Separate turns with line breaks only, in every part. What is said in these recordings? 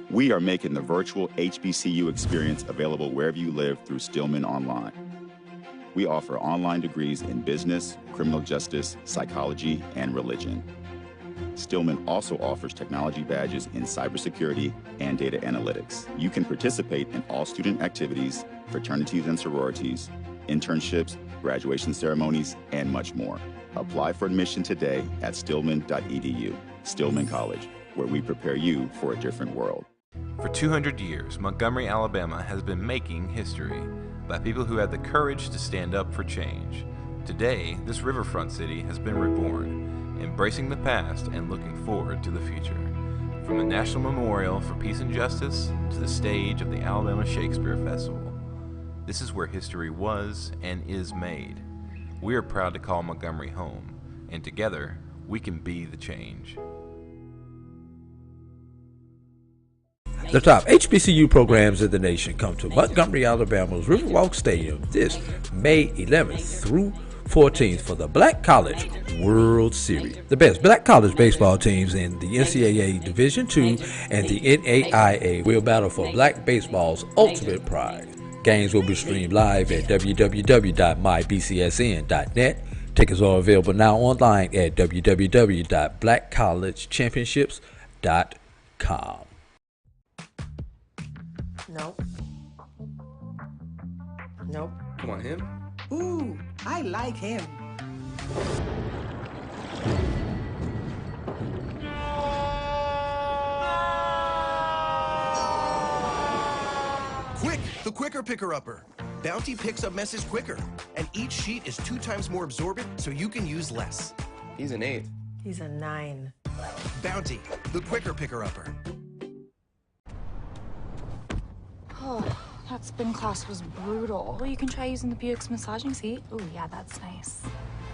We are making the virtual HBCU experience available wherever you live through Stillman Online. We offer online degrees in business, criminal justice, psychology, and religion. Stillman also offers technology badges in cybersecurity and data analytics. You can participate in all student activities, fraternities and sororities, internships, graduation ceremonies, and much more. Apply for admission today at stillman.edu. Stillman College, where we prepare you for a different world.
For 200 years, Montgomery, Alabama has been making history by people who had the courage to stand up for change. Today, this riverfront city has been reborn, embracing the past and looking forward to the future. From the National Memorial for Peace and Justice to the stage of the Alabama Shakespeare Festival, this is where history was and is made. We are proud to call Montgomery home, and together, we can be the change.
The top HBCU programs in the nation come to Montgomery, Alabama's Riverwalk Stadium this May 11th through 14th for the Black College World Series. The best Black college baseball teams in the NCAA Division II and the NAIA will battle for Black baseball's ultimate prize. Games will be streamed live at www.mybcsn.net. Tickets are available now online at www.blackcollegechampionships.com.
Nope. Nope.
Come on, him?
Ooh, I like him.
Quick, the quicker picker-upper. Bounty picks up messes quicker, and each sheet is 2 times more absorbent, so you can use less.
He's an 8.
He's a 9.
Bounty, the quicker picker-upper.
Oh, that spin class was brutal. Well, you can try using the Buick's massaging seat.
Ooh, yeah, that's nice.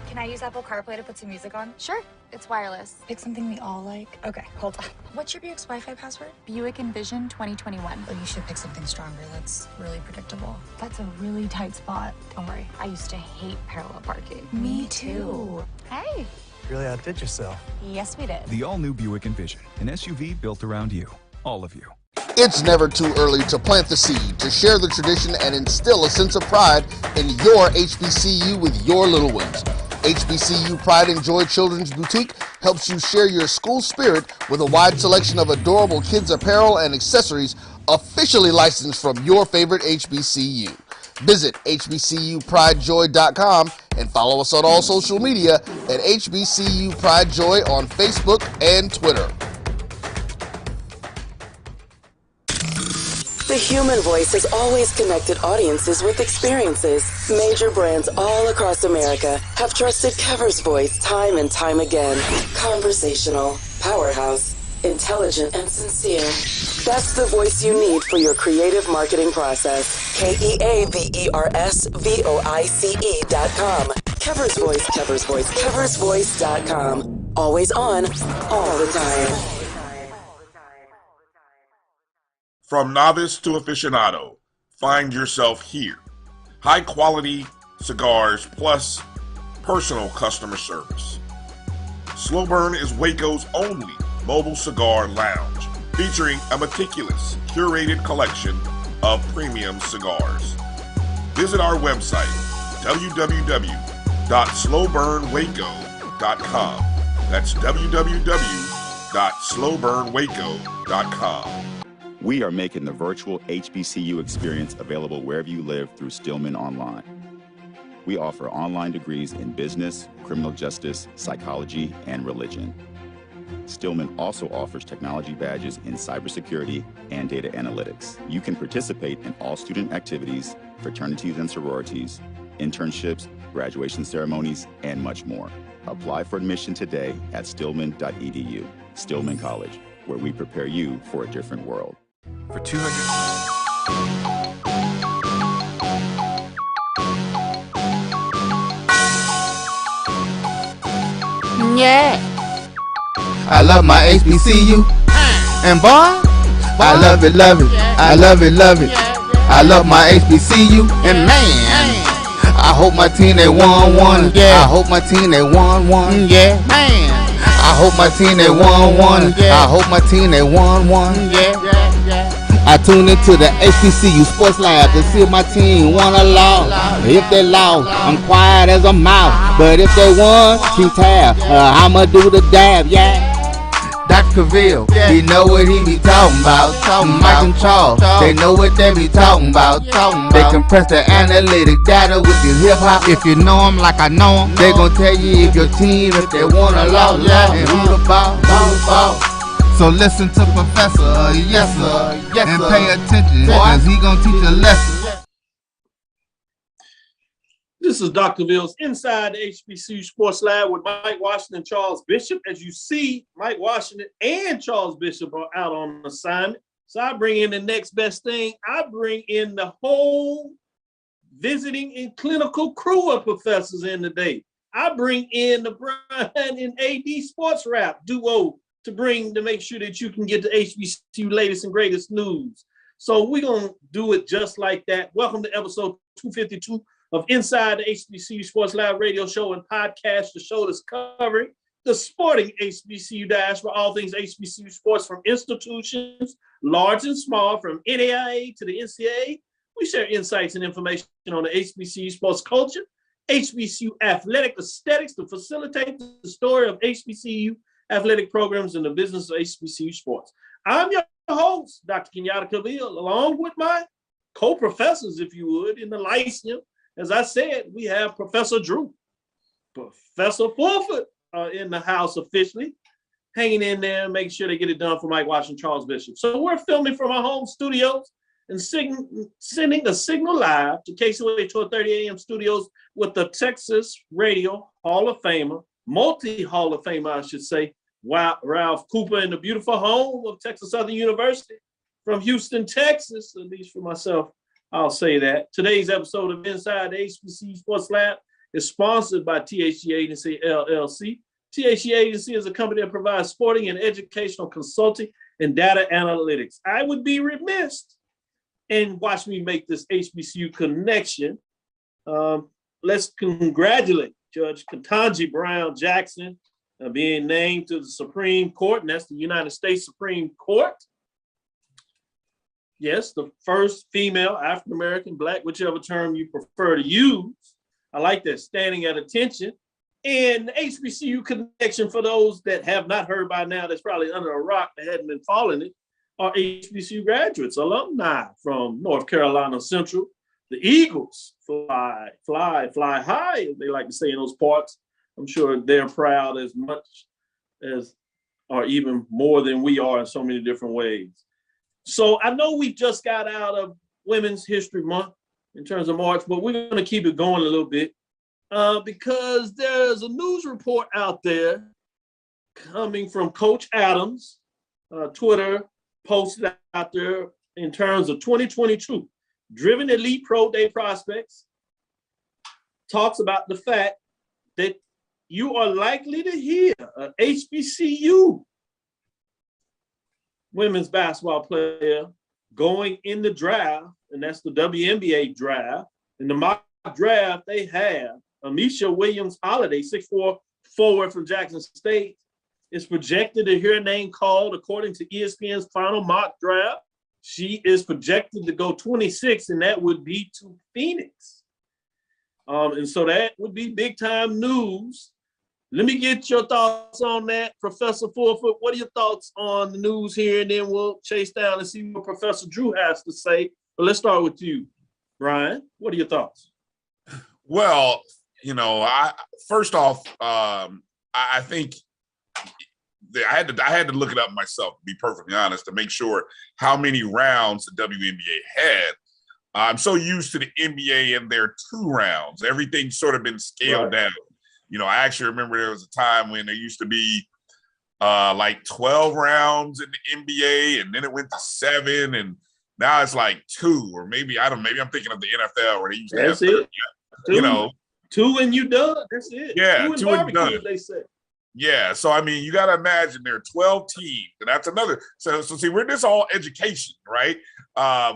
Can I use Apple CarPlay to put some music on?
Sure, it's wireless.
Pick something we all like. Okay, hold on. What's your Buick's Wi-Fi password?
Buick Envision 2021.
Oh, you should pick something stronger. That's really predictable.
That's a really tight spot.
Don't worry, I used to hate parallel parking.
Me too.
Hey.
Really outdid yourself.
Yes, we did.
The all-new Buick Envision, an SUV built around you, all of you.
It's never too early to plant the seed, to share the tradition, and instill a sense of pride in your HBCU with your little ones. HBCU Pride and Joy Children's Boutique helps you share your school spirit with a wide selection of adorable kids' apparel and accessories officially licensed from your favorite HBCU. Visit hbcupridejoy.com and follow us on all social media at HBCU Pride Joy on Facebook and Twitter.
The human voice has always connected audiences with experiences. Major brands all across America have trusted Kever's voice time and time again. Conversational, powerhouse, intelligent, and sincere. That's the voice you need for your creative marketing process. KEAVERSVOICE.com. Kever's Voice, Kever's Voice, KeversVoice.com. Always on, all the time.
From novice to aficionado, find yourself here. High quality cigars plus personal customer service. Slow Burn is Waco's only mobile cigar lounge, featuring a meticulous, curated collection of premium cigars. Visit our website, www.slowburnwaco.com. That's www.slowburnwaco.com.
We are making the virtual HBCU experience available wherever you live through Stillman Online. We offer online degrees in business, criminal justice, psychology, and religion. Stillman also offers technology badges in cybersecurity and data analytics. You can participate in all student activities, fraternities and sororities, internships, graduation ceremonies, and much more. Apply for admission today at stillman.edu. Stillman College, where we prepare you for a different world.
For 200...
Yeah. I love my HBCU. And boy, I love it, love it. I love it, love it. I love my HBCU. And man, I hope my team they won. Yeah. I hope my team they won. Yeah. Man. I hope my team they won. I hope my team they won. Yeah. I tune into the HBCU Sports Lab to see if my team won or lost. If they lost, I'm quiet as a mouse. But if they won, keep tab. I'ma do the dab, yeah. Dr. Cavil, he know what he be talking about. Mike and Charles, they know what they be talking about. They compress the analytic data with the hip hop. If you know them like I know them, they gon' tell you if your team, if they won or lost, and who the ball. So listen to Professor, yes sir, and pay attention, cause he gon' teach a lesson.
This is Dr. Cavill's Inside the HBCU Sports Lab with Mike Washington and Charles Bishop. As you see, Mike Washington and Charles Bishop are out on assignment. So I bring in the next best thing. I bring in the whole visiting and clinical crew of professors in today. I bring in the Brian and AD Sports Rap duo to make sure that you can get the HBCU latest and greatest news. So we're going to do it just like that. Welcome to episode 252 of Inside the HBCU Sports Lab radio show and podcast, the show that's covering the sporting HBCU dash for all things HBCU sports from institutions, large and small, from NAIA to the NCAA. We share insights and information on the HBCU sports culture, HBCU athletic aesthetics to facilitate the story of HBCU athletic programs and the business of HBCU sports. I'm your host, Dr. Kenyatta Cavil, along with my co-professors, if you would, in the Lyceum. As I said, we have Professor Drew, Professor Fulford in the house officially, hanging in there, making sure they get it done for Mike Washington, Charles Bishop. So we're filming from our home studios and sending a signal live to KCOH 1230 AM studios with the Texas Radio Hall of Famer, multi-Hall of Famer, I should say, Ralph Cooper in the beautiful home of Texas Southern University from Houston, Texas, at least for myself. I'll say that. Today's episode of Inside the HBCU Sports Lab is sponsored by THE Agency LLC. THE Agency is a company that provides sporting and educational consulting and data analytics. I would be remiss and watch me make this HBCU connection. Let's congratulate Judge Ketanji Brown Jackson being named to the Supreme Court, and that's the United States Supreme Court. Yes, the first female, African-American, Black, whichever term you prefer to use. I like that, standing at attention. And the HBCU connection, for those that have not heard by now, that's probably under a rock that hadn't been following it, are HBCU graduates, alumni from North Carolina Central. The Eagles fly high, as they like to say in those parts. I'm sure they're proud as much as, or even more than we are in so many different ways. So I know we just got out of Women's History Month in terms of March, but we're going to keep it going a little bit because there's a news report out there coming from Coach Adams, Twitter posted out there in terms of 2022. Driven Elite Pro Day prospects talks about the fact that you are likely to hear a HBCU women's basketball player going in the draft, and that's the WNBA draft. In the mock draft, they have Amisha Williams-Holiday, 6'4" forward from Jackson State, is projected to hear a name called according to ESPN's final mock draft. She is projected to go 26, and that would be to Phoenix. And so that would be big time news. Let me get your thoughts on that, Professor Fulford. What are your thoughts on the news here? And then we'll chase down and see what Professor Drew has to say. But let's start with you, Brian. What are your thoughts?
Well, first off, I think I had to look it up myself, to be perfectly honest, to make sure how many rounds the WNBA had. I'm so used to the NBA and their 2 rounds. Everything's sort of been scaled down. I actually remember there was a time when there used to be like 12 rounds in the NBA, and then it went to 7, and now it's like 2, or maybe I'm thinking of the NFL where they used to have 30,
2 and you done. That's it.
Yeah,
2
and done.
They say.
Yeah, so I mean, you got to imagine there are 12 teams, and that's another. So see, we're this all education, right?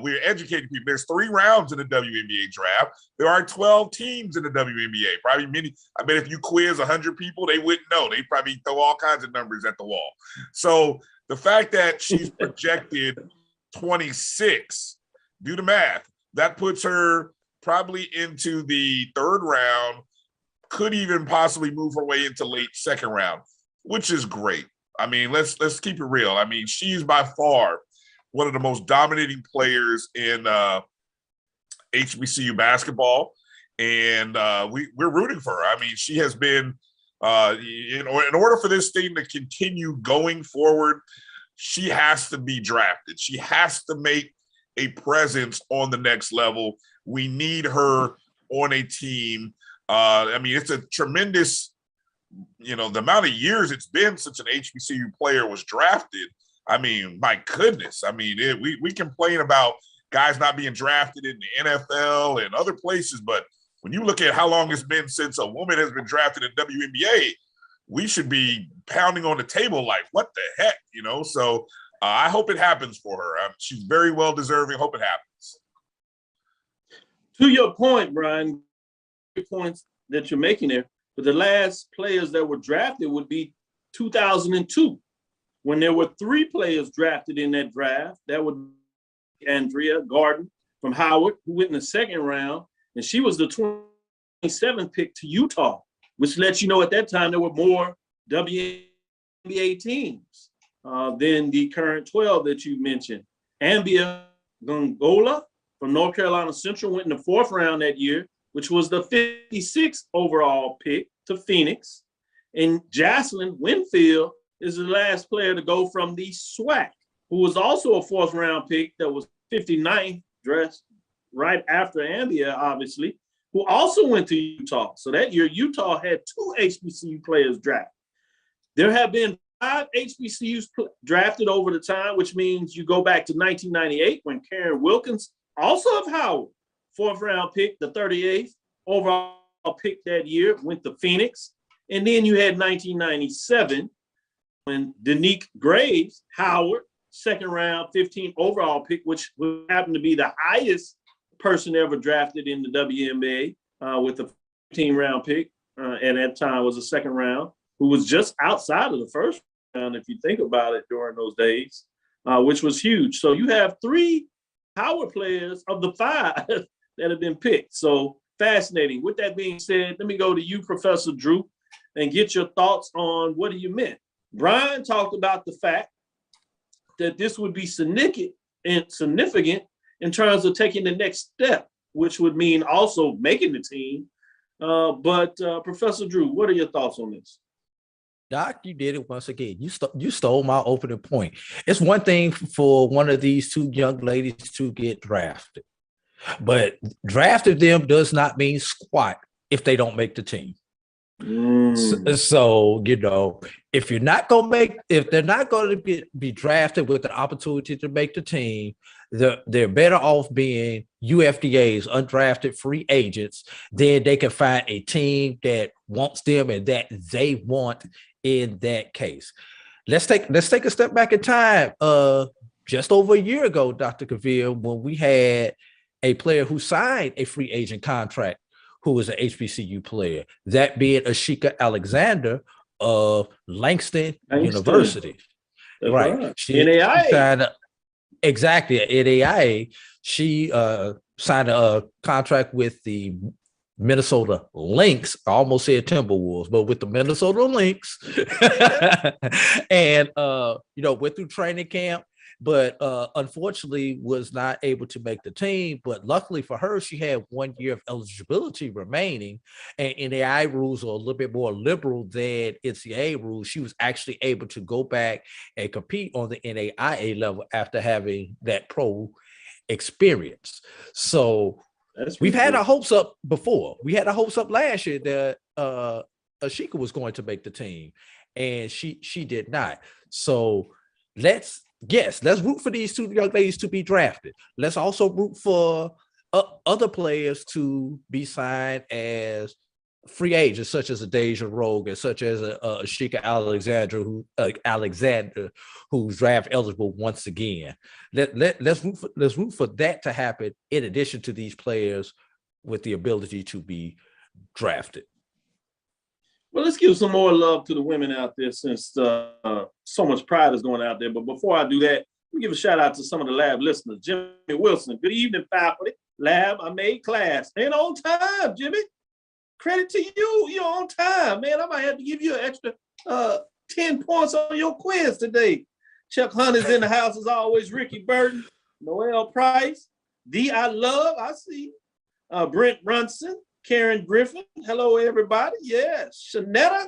We're educating people. There's 3 rounds in the WNBA draft. There are 12 teams in the WNBA. Probably many. I bet if you quiz 100 people, they wouldn't know. They'd probably throw all kinds of numbers at the wall. So the fact that she's projected 26. Do the math. That puts her probably into the third round, could even possibly move her way into late second round, which is great. I mean, let's keep it real. I mean, she's by far one of the most dominating players in HBCU basketball, and we're rooting for her. I mean, she has been, in order for this thing to continue going forward, she has to be drafted. She has to make a presence on the next level. We need her on a team. I mean, it's a tremendous, the amount of years it's been since an HBCU player was drafted. I mean, my goodness. I mean, we complain about guys not being drafted in the NFL and other places, but when you look at how long it's been since a woman has been drafted in WNBA, we should be pounding on the table like, what the heck, So I hope it happens for her. She's very well deserving. Hope it happens.
To your point, Brian, points that you're making there, but the last players that were drafted would be 2002, when there were 3 players drafted in that draft. That would be Andrea Garden from Howard, who went in the second round, and she was the 27th pick to Utah, which lets you know at that time there were more WNBA teams than the current 12 that you mentioned. Ambia Gongola from North Carolina Central went in the 4th round that year, which was the 56th overall pick to Phoenix. And Jocelyn Winfield is the last player to go from the SWAC, who was also a 4th round pick that was 59th, dressed right after Ambia, obviously, who also went to Utah. So that year, Utah had 2 HBCU players drafted. There have been 5 HBCUs drafted over the time, which means you go back to 1998 when Karen Wilkins, also of Howard, 4th round pick, the 38th overall pick that year, went to Phoenix. And then you had 1997 when Danique Graves, Howard, 2nd round, 15th overall pick, which happened to be the highest person ever drafted in the WNBA with a 15-round pick. At that time was a 2nd round, who was just outside of the 1st round, if you think about it, during those days, which was huge. So you have 3 Howard players of the 5 that have been picked. So fascinating. With that being said, let me go to you, Professor Drew, and get your thoughts on what do you meant. Brian talked about the fact that this would be significant in terms of taking the next step, which would mean also making the team. But Professor Drew, what are your thoughts on this?
Doc, you did it once again. You stole my opening point. It's one thing for one of these 2 young ladies to get drafted, but drafting them does not mean squat if they don't make the team. So if they're not going to be drafted with the opportunity to make the team, they're better off being UFDAs, undrafted free agents. Then they can find a team that wants them and that they want. In that case, let's take a step back in time. Just over a year ago, Dr. Cavil, when we had a player who signed a free agent contract, who was an HBCU player, that being Ashika Alexander of Langston University.
That's
right.
She signed
exactly at NAIA. She signed a contract with the Minnesota Lynx. I almost said Timberwolves, but with the Minnesota Lynx. And went through training camp, but unfortunately was not able to make the team. But luckily for her, she had 1 year of eligibility remaining, and NAIA rules are a little bit more liberal than NCAA rules. She was actually able to go back and compete on the NAIA level after having that pro experience. So we've had our hopes up before. We had our hopes up last year that Ashika was going to make the team, and she did not. So let's root for these 2 young ladies to be drafted. Let's also root for other players to be signed as free agents, such as a Deja Rogan, such as a Ashika Alexander, who's draft eligible once again. Let's root for that to happen, in addition to these players with the ability to be drafted.
Well, let's give some more love to the women out there, since so much pride is going out there. But before I do that, Let me give a shout out to some of the lab listeners. Jimmy Wilson, good evening, faculty. Lab, I made class. And on time, Jimmy. Credit to you. You're on time, man. I might have to give you an extra 10 points on your quiz today. Chuck Hunt is in the house as always. Ricky Burton, Noel Price, I Love, I see. Brent Brunson, Karen Griffin. Hello, everybody. Yes. Shanetta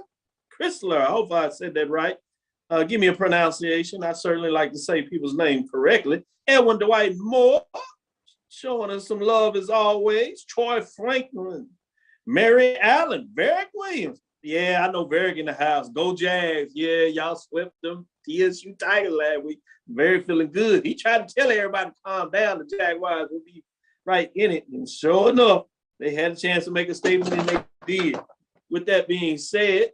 Chrysler. I hope I said that right. Give me a pronunciation. I certainly like to say people's name correctly. Edwin Dwight Moore, showing us some love as always. Troy Franklin, Mary Allen, Varick Williams. Yeah, I know Varick in the house. Go Jags. Yeah, y'all swept them TSU Tigers last week. Very feeling good. He tried to tell everybody to calm down. The Jaguars will be right in it. And sure enough, they had a chance to make a statement and they did. With that being said,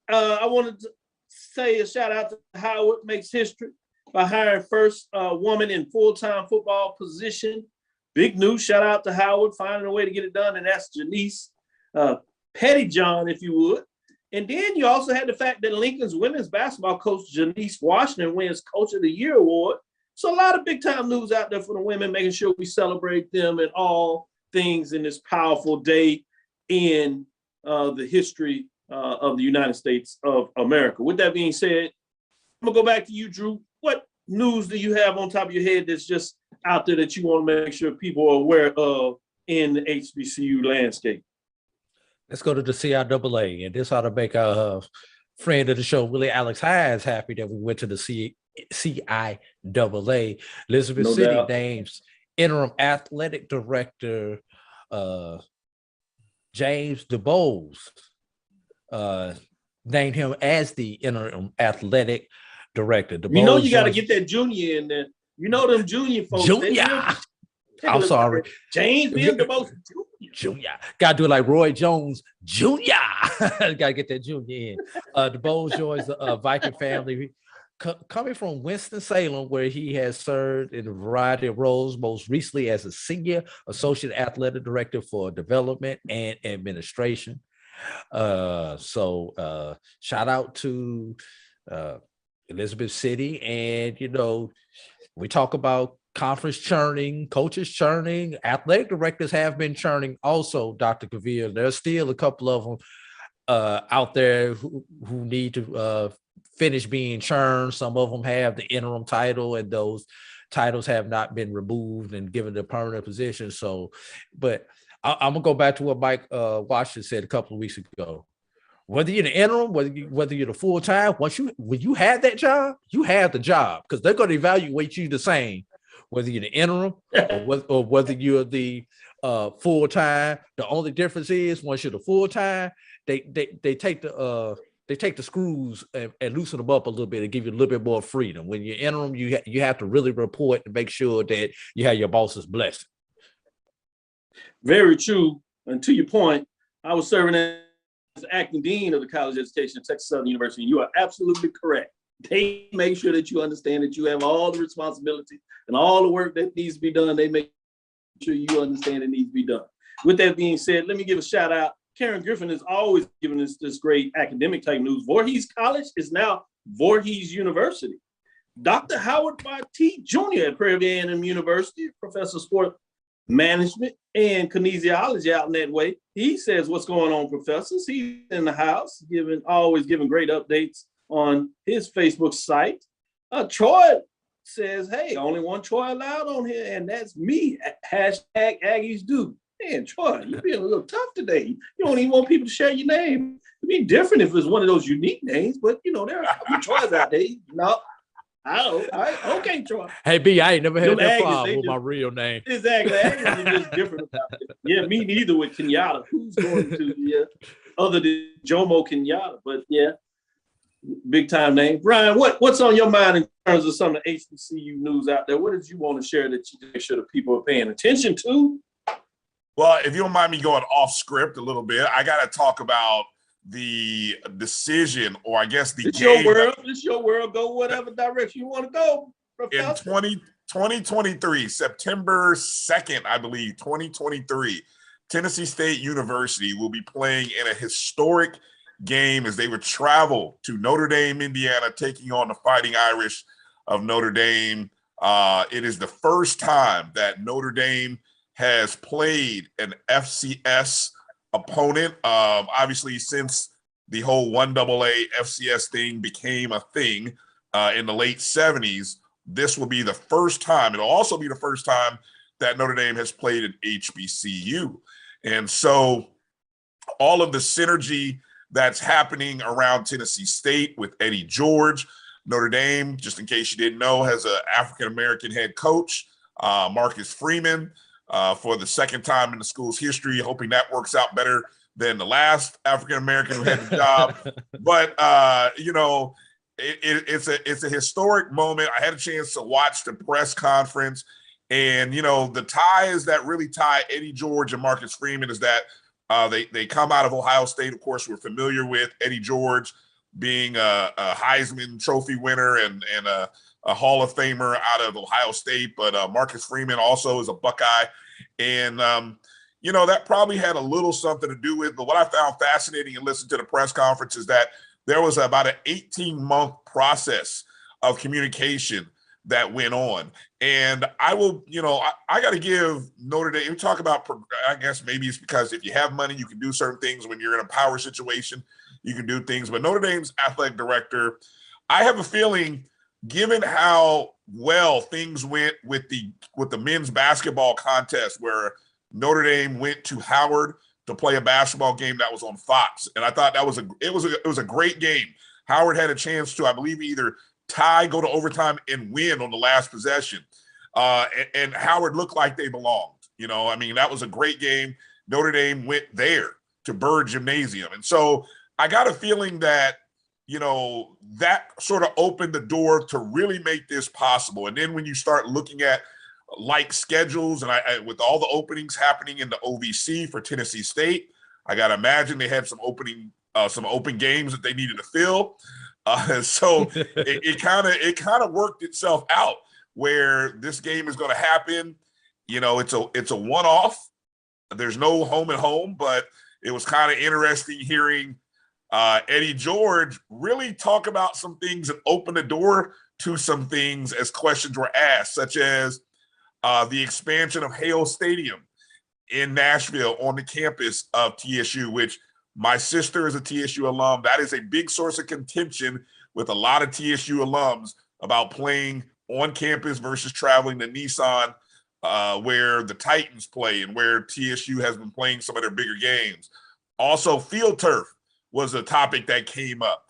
I wanted to say a shout out to Howard makes history by hiring first woman in full-time football position. Big news. Shout out to Howard finding a way to get it done. And that's Janice Pettyjohn, if you would. And then you also had the fact that Lincoln's women's basketball coach, Janice Washington, wins Coach of the Year award. So a lot of big time news out there for the women, making sure we celebrate them and all things in this powerful day in the history of the United States of America. With that being said, I'm gonna go back to you, Drew. What news do you have on top of your head that's just out there that you want to make sure people are aware of in the HBCU landscape?
Let's go to the CIAA, and this ought to make our friend of the show, Willie Alex Hines, happy that we went to the CIAA. Elizabeth City names interim athletic director James DuBose. Named him as the interim athletic director. DuBose,
you know you got to get that junior in there. You know them junior folks.
Junior. I'm sorry.
James DuBose
Junior. Got to do it like Roy Jones Jr. Got to get that junior in. DuBose joins the Viking family. Coming from Winston-Salem, where he has served in a variety of roles, most recently as a senior associate athletic director for development and administration. So shout out to Elizabeth City. And, you know, we talk about conference churning, coaches churning, athletic directors have been churning also, Dr. Cavil. There's still a couple of them out there who need to finish being churned. Some of them have the interim title, and those titles have not been removed and given the permanent position. So, but I'm gonna go back to what Mike Washington said a couple of weeks ago. Whether you're the interim, whether you're the full time, when you have that job, you have the job, because they're going to evaluate you the same, whether you're the interim or whether you're the full time. The only difference is once you're the full time, they take the screws and loosen them up a little bit and give you a little bit more freedom. When you're interim, you have to really report and make sure that you have your boss's blessing.
Very true. And to your point, I was serving as acting dean of the College of Education at Texas Southern University. You are absolutely correct. They make sure that you understand that you have all the responsibility and all the work that needs to be done. They make sure you understand it needs to be done. With that being said, let me give a shout out. Karen Griffin is always giving us this great academic type news. Voorhees College is now Voorhees University. Dr. Howard Bartee Jr. at Prairie View A&M University, professor of sport management and kinesiology out in that way. He says, what's going on, professors? He's in the house, always giving great updates on his Facebook site. Troy says, hey, only one Troy allowed on here, and that's me. Hashtag Aggies do. Man, Troy, you're being a little tough today. You don't even want people to share your name. It'd be different if it was one of those unique names, but you know, there are a couple of Troys out there. No. Oh, all right. Okay, Troy.
Hey, B, I ain't never had that problem with my real name.
Exactly. Aggies are just different about it. Yeah, me neither with Kenyatta. Who's going to, other than Jomo Kenyatta? But yeah, big time name. Ryan, what's on your mind in terms of some of the HBCU news out there? What did you want to share that you make sure the people are paying attention to?
Well, if you don't mind me going off script a little bit, I got to talk about the decision, or I guess the game.
It's your world. Go whatever direction you want to go. Professor.
In 2023, September 2nd, I believe, 2023, Tennessee State University will be playing in a historic game as they would travel to Notre Dame, Indiana, taking on the Fighting Irish of Notre Dame. It is the first time that Notre Dame has played an FCS opponent. Obviously, since the whole 1AA FCS thing became a thing in the late 70s, this will be the first time. It'll also be the first time that Notre Dame has played an HBCU. And so all of the synergy that's happening around Tennessee State with Eddie George, Notre Dame, just in case you didn't know, has an African-American head coach, Marcus Freeman, for the second time in the school's history, hoping that works out better than the last African-American who had the job. But, it's a historic moment. I had a chance to watch the press conference, and, the ties that really tie Eddie George and Marcus Freeman is that they come out of Ohio State. Of course, we're familiar with Eddie George being a Heisman Trophy winner and a Hall of Famer out of Ohio State, but Marcus Freeman also is a Buckeye. And, that probably had a little something to do with, but what I found fascinating and listened to the press conference is that there was about an 18-month process of communication that went on. And I will, I got to give Notre Dame, we talk about, I guess maybe it's because if you have money, you can do certain things. When you're in a power situation, you can do things. But Notre Dame's athletic director, I have a feeling, given how well things went with the men's basketball contest, where Notre Dame went to Howard to play a basketball game that was on Fox, and I thought that was a great game. Howard had a chance to, I believe, either tie, go to overtime, and win on the last possession. And Howard looked like they belonged. That was a great game. Notre Dame went there to Byrd Gymnasium, and so I got a feeling that that sort of opened the door to really make this possible. And then when you start looking at schedules, and I with all the openings happening in the OVC for Tennessee State, I got to imagine they had some open games that they needed to fill. So it kind of worked itself out where this game is going to happen. It's a one-off. There's no home and home, but it was kind of interesting hearing Eddie George really talk about some things and open the door to some things as questions were asked, such as the expansion of Hale Stadium in Nashville on the campus of TSU, which my sister is a TSU alum. That is a big source of contention with a lot of TSU alums about playing on campus versus traveling to Nissan, where the Titans play and where TSU has been playing some of their bigger games. Also, field turf was a topic that came up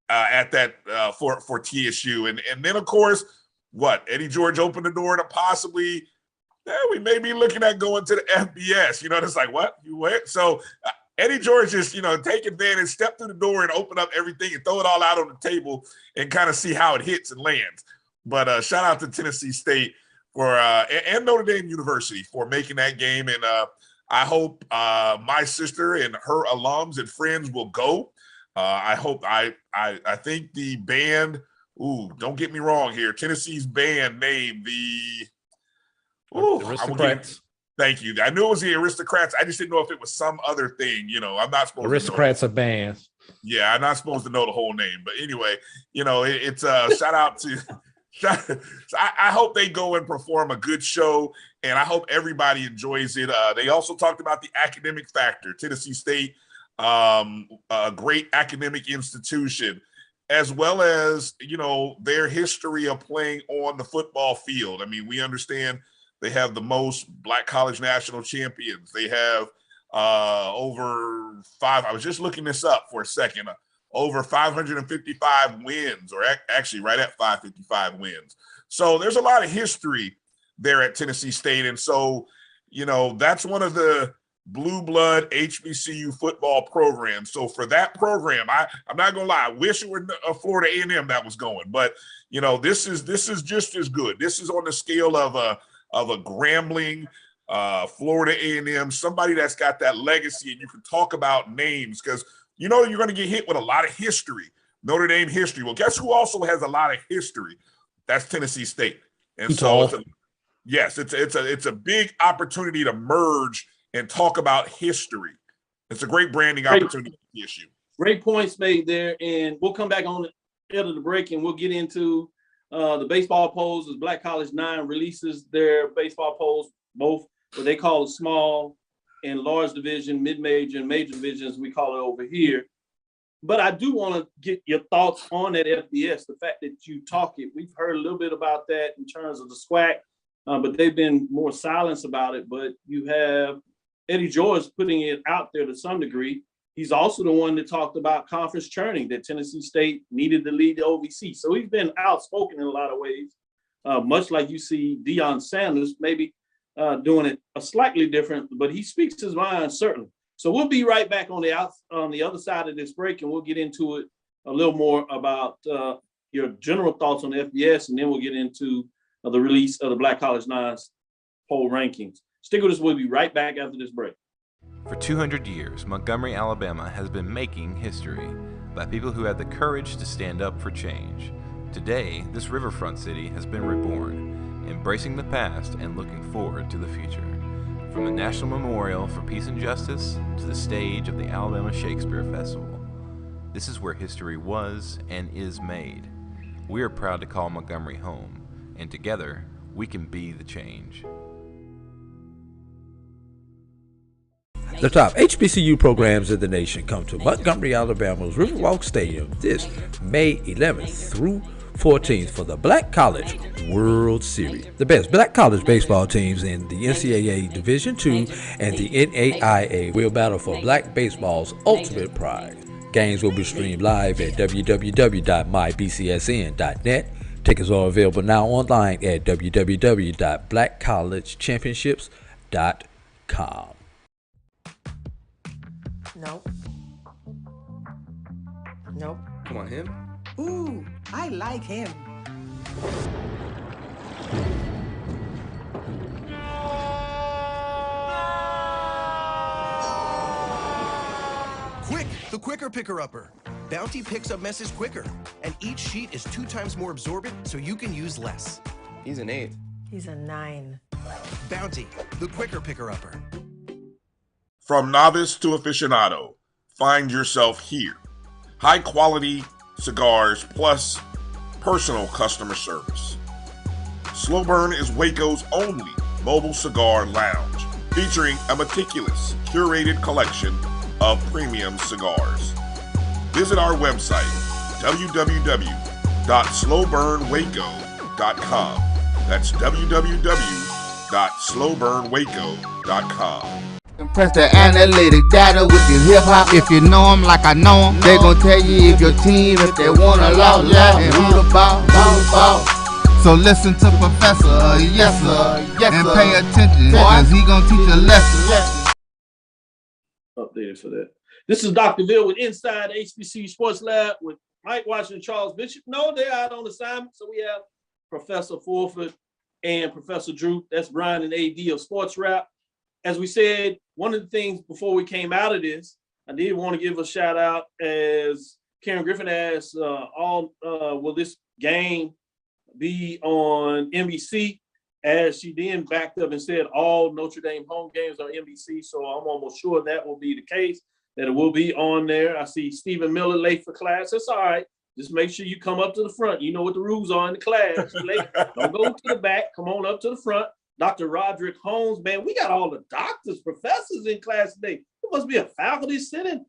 at that for TSU. And then, of course, Eddie George opened the door to possibly, we may be looking at going to the FBS. It's like, what? You went? So Eddie George just, take advantage, step through the door and open up everything and throw it all out on the table and kind of see how it hits and lands. But shout out to Tennessee State for and Notre Dame University for making that game. And I hope my sister and her alums and friends will go. I hope I think the band, don't get me wrong here, Tennessee's band named the
Aristocrats.
Thank you. I knew it was the Aristocrats. I just didn't know if it was some other thing. I'm not supposed
Aristocrats
to know.
are bands.
Yeah, I'm not supposed to know the whole name. But anyway, it's a shout out to I hope they go and perform a good show, and I hope everybody enjoys it. They also talked about the academic factor. Tennessee State, a great academic institution, as well as, their history of playing on the football field. We understand they have the most Black college national champions. They have over I was just looking this up for a second, over 555 wins, or actually right at 555 wins. So there's a lot of history there at Tennessee State. And so, that's one of the blue blood HBCU football programs. So for that program, I'm not going to lie, I wish it were Florida A&M that was going, but this is just as good. This is on the scale of a Grambling, Florida A&M, somebody that's got that legacy, and you can talk about names because you're going to get hit with a lot of history, Notre Dame history. Well, guess who also has a lot of history? That's Tennessee State. And so it's a big opportunity to merge and talk about history. It's a great branding opportunity for TSU.
Great points made there, and we'll come back on the end of the break and we'll get into The baseball polls, as Black College 9 releases their baseball polls, both what they call small and large division, mid-major and major divisions, we call it over here. But I do want to get your thoughts on that FBS, the fact that you talk it. We've heard a little bit about that in terms of the SWAC, but they've been more silent about it. But you have Eddie George putting it out there to some degree. He's also the one that talked about conference churning, that Tennessee State needed to lead the OVC. So he's been outspoken in a lot of ways, much like you see Deion Sanders, maybe doing it a slightly different, but he speaks his mind, certainly. So we'll be right back on the other side of this break, and we'll get into it a little more about your general thoughts on the FBS, and then we'll get into the release of the Black College 9's poll rankings. Stick with us. We'll be right back after this break.
For 200 years, Montgomery, Alabama has been making history by people who had the courage to stand up for change. Today, this riverfront city has been reborn, embracing the past and looking forward to the future. From the National Memorial for Peace and Justice to the stage of the Alabama Shakespeare Festival, this is where history was and is made. We are proud to call Montgomery home, and together, we can be the change.
The top HBCU programs in the nation come to Montgomery, Alabama's Riverwalk Stadium this May 11th through 14th for the Black College World Series. The best Black college baseball teams in the NCAA Division II and the NAIA will battle for Black baseball's ultimate prize. Games will be streamed live at www.mybcsn.net. Tickets are available now online at www.blackcollegechampionships.com.
Nope. Nope.
Come on, him?
Ooh, I like him.
Quick, the quicker picker-upper. Bounty picks up messes quicker, and each sheet is 2 times more absorbent, so you can use less.
He's an 8.
He's a 9.
Bounty, the quicker picker-upper.
From novice to aficionado, find yourself here. High quality cigars plus personal customer service. Slow Burn is Waco's only mobile cigar lounge, featuring a meticulous, curated collection of premium cigars. Visit our website, www.slowburnwaco.com. That's www.slowburnwaco.com.
Press the analytic data with your hip hop. If you know them like I know them, they gon' tell you if your team, if they wanna loud, and who the ball. So listen to Professor, yes sir, and pay attention, cause he gon' teach a lesson.
Updated for that. This is Dr. Ville with Inside HBCU Sports Lab with Mike Washington, Charles Bishop. No, they're out on assignment, so we have Professor Fulford and Professor Drew. That's Brian and AD of Sports Rap. As we said, one of the things before we came out of this, I did want to give a shout out, as Karen Griffin asked, will this game be on NBC? As she then backed up and said all Notre Dame home games are NBC, so I'm almost sure that will be the case, that it will be on there. I see Stephen Miller late for class. That's all right. Just make sure you come up to the front. You know what the rules are in the class. You're late. Don't go to the back. Come on up to the front. Dr. Roderick Holmes, man, we got all the doctors, professors in class today. It must be a faculty senate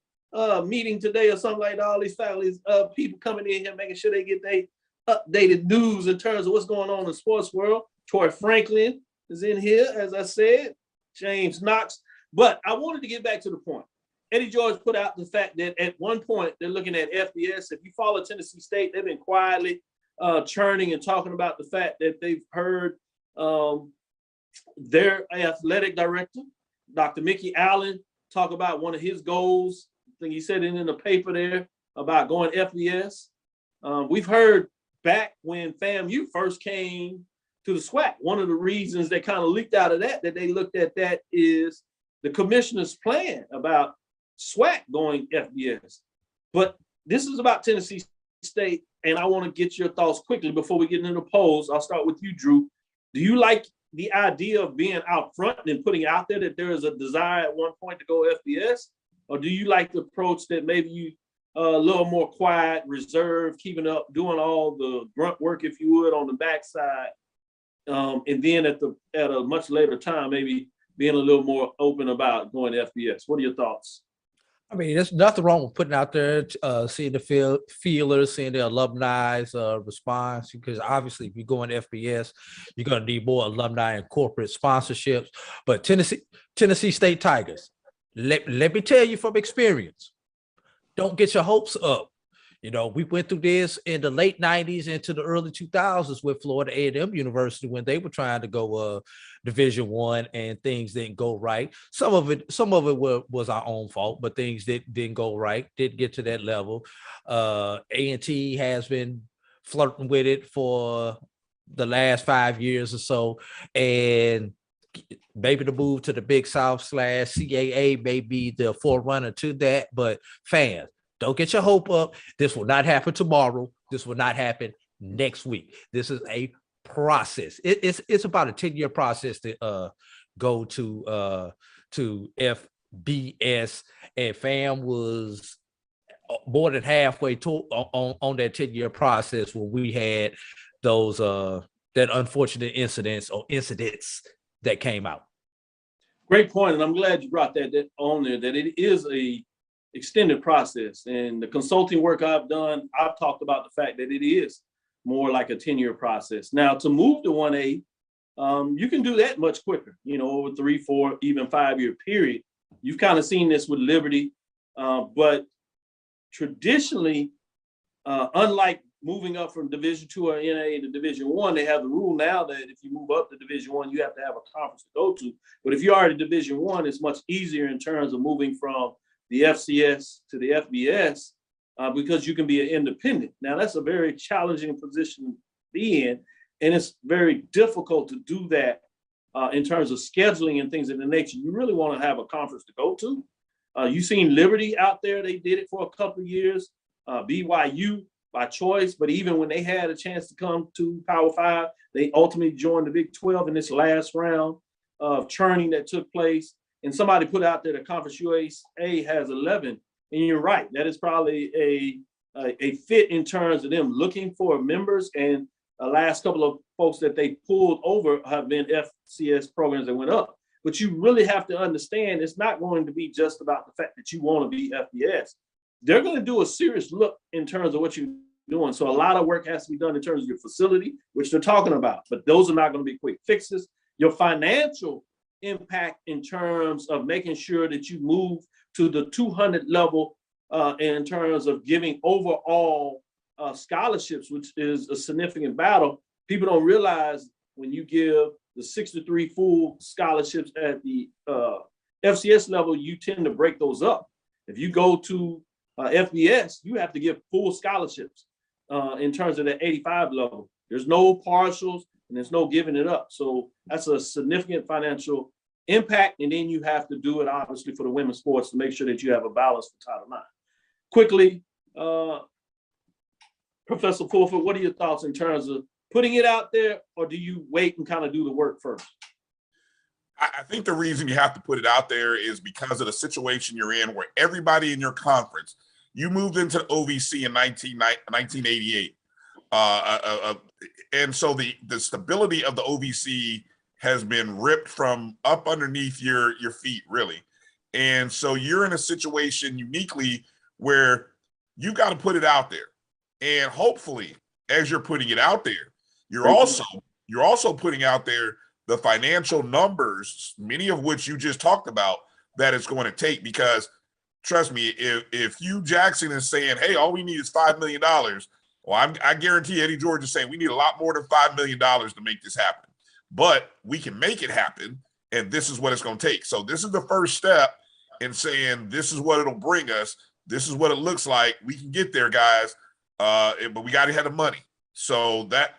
meeting today or something like that. All these faculty people coming in here, making sure they get their updated news in terms of what's going on in the sports world. Troy Franklin is in here, as I said, James Knox. But I wanted to get back to the point. Eddie George put out the fact that at one point they're looking at FBS. If you follow Tennessee State, they've been quietly churning and talking about the fact that they've heard their athletic director, Dr. Mickey Allen, talk about one of his goals. I think he said it in the paper there about going FBS. We've heard back when FAMU first came to the SWAC, one of the reasons that kind of leaked out of that they looked at that is the commissioner's plan about SWAC going FBS. But this is about Tennessee State, and I want to get your thoughts quickly before we get into the polls. I'll start with you, Drew. Do you like the idea of being out front and putting out there that there is a desire at one point to go FBS? Or do you like the approach that maybe you a little more quiet, reserved, keeping up, doing all the grunt work, if you would, on the backside. And then at a much later time, maybe being a little more open about going to FBS. What are your thoughts?
I mean, there's nothing wrong with putting out there, seeing the feelers, seeing the alumni's response, because obviously if you go into FBS, you're going to need more alumni and corporate sponsorships. But Tennessee State Tigers, let me tell you from experience, don't get your hopes up. You know, we went through this in the late 90s into the early 2000s with Florida A&M University when they were trying to go Division I and things didn't go right. Some of it was our own fault, but things didn't go right, didn't get to that level. A&T has been flirting with it for the last 5 years or so, and maybe the move to the Big South / CAA may be the forerunner to that, but fans, don't get your hope up. This will not happen tomorrow. This will not happen next week. This is a process. It's about a 10-year process to go to FBS, and FAM was more than halfway on that 10-year process when we had those that unfortunate incidents that came out.
Great point, and I'm glad you brought that on there, that it is a extended process. And the consulting work I've done, I've talked about the fact that it is more like a 10-year process. Now, to move to 1A, you can do that much quicker, you know, over 3, 4, even 5-year period. You've kind of seen this with Liberty, but traditionally, unlike moving up from Division II or NA to Division I, they have the rule now that if you move up to Division I, you have to have a conference to go to. But if you're already Division I, it's much easier in terms of moving from the FCS to the FBS because you can be an independent. Now, that's a very challenging position to be in, and it's very difficult to do that in terms of scheduling and things of the nature. You really want to have a conference to go to. You've seen Liberty out there. They did it for a couple of years. BYU by choice, but even when they had a chance to come to Power 5, they ultimately joined the Big 12 in this last round of churning that took place. And somebody put out there that Conference USA has 11, and you're right. That is probably a fit in terms of them looking for members. And the last couple of folks that they pulled over have been FCS programs that went up. But you really have to understand it's not going to be just about the fact that you want to be FBS. They're going to do a serious look in terms of what you're doing. So a lot of work has to be done in terms of your facility, which they're talking about. But those are not going to be quick fixes. Your financial impact in terms of making sure that you move to the 200 level in terms of giving overall scholarships, which is a significant battle. People don't realize when you give the 63 full scholarships at the FCS level, you tend to break those up. If you go to FBS, you have to give full scholarships in terms of the 85 level. There's no partials and there's no giving it up. So that's a significant financial impact. And then you have to do it, obviously, for the women's sports to make sure that you have a balance for Title IX. Quickly, Professor Fulford, what are your thoughts in terms of putting it out there, or do you wait and kind of do the work first?
I think the reason you have to put it out there is because of the situation you're in where everybody in your conference, you moved into the OVC in 1988. And so the stability of the OVC has been ripped from up underneath your feet, really. And so you're in a situation uniquely where you got to put it out there. And hopefully, as you're putting it out there, you're also putting out there the financial numbers, many of which you just talked about, that it's going to take. Because trust me, if Hugh Jackson is saying, hey, all we need is $5 million, well, I guarantee Eddie George is saying we need a lot more than $5 million to make this happen. But we can make it happen, and this is what it's going to take. So this is the first step in saying this is what it'll bring us. This is what it looks like. We can get there, guys, but we got to have the money. So that,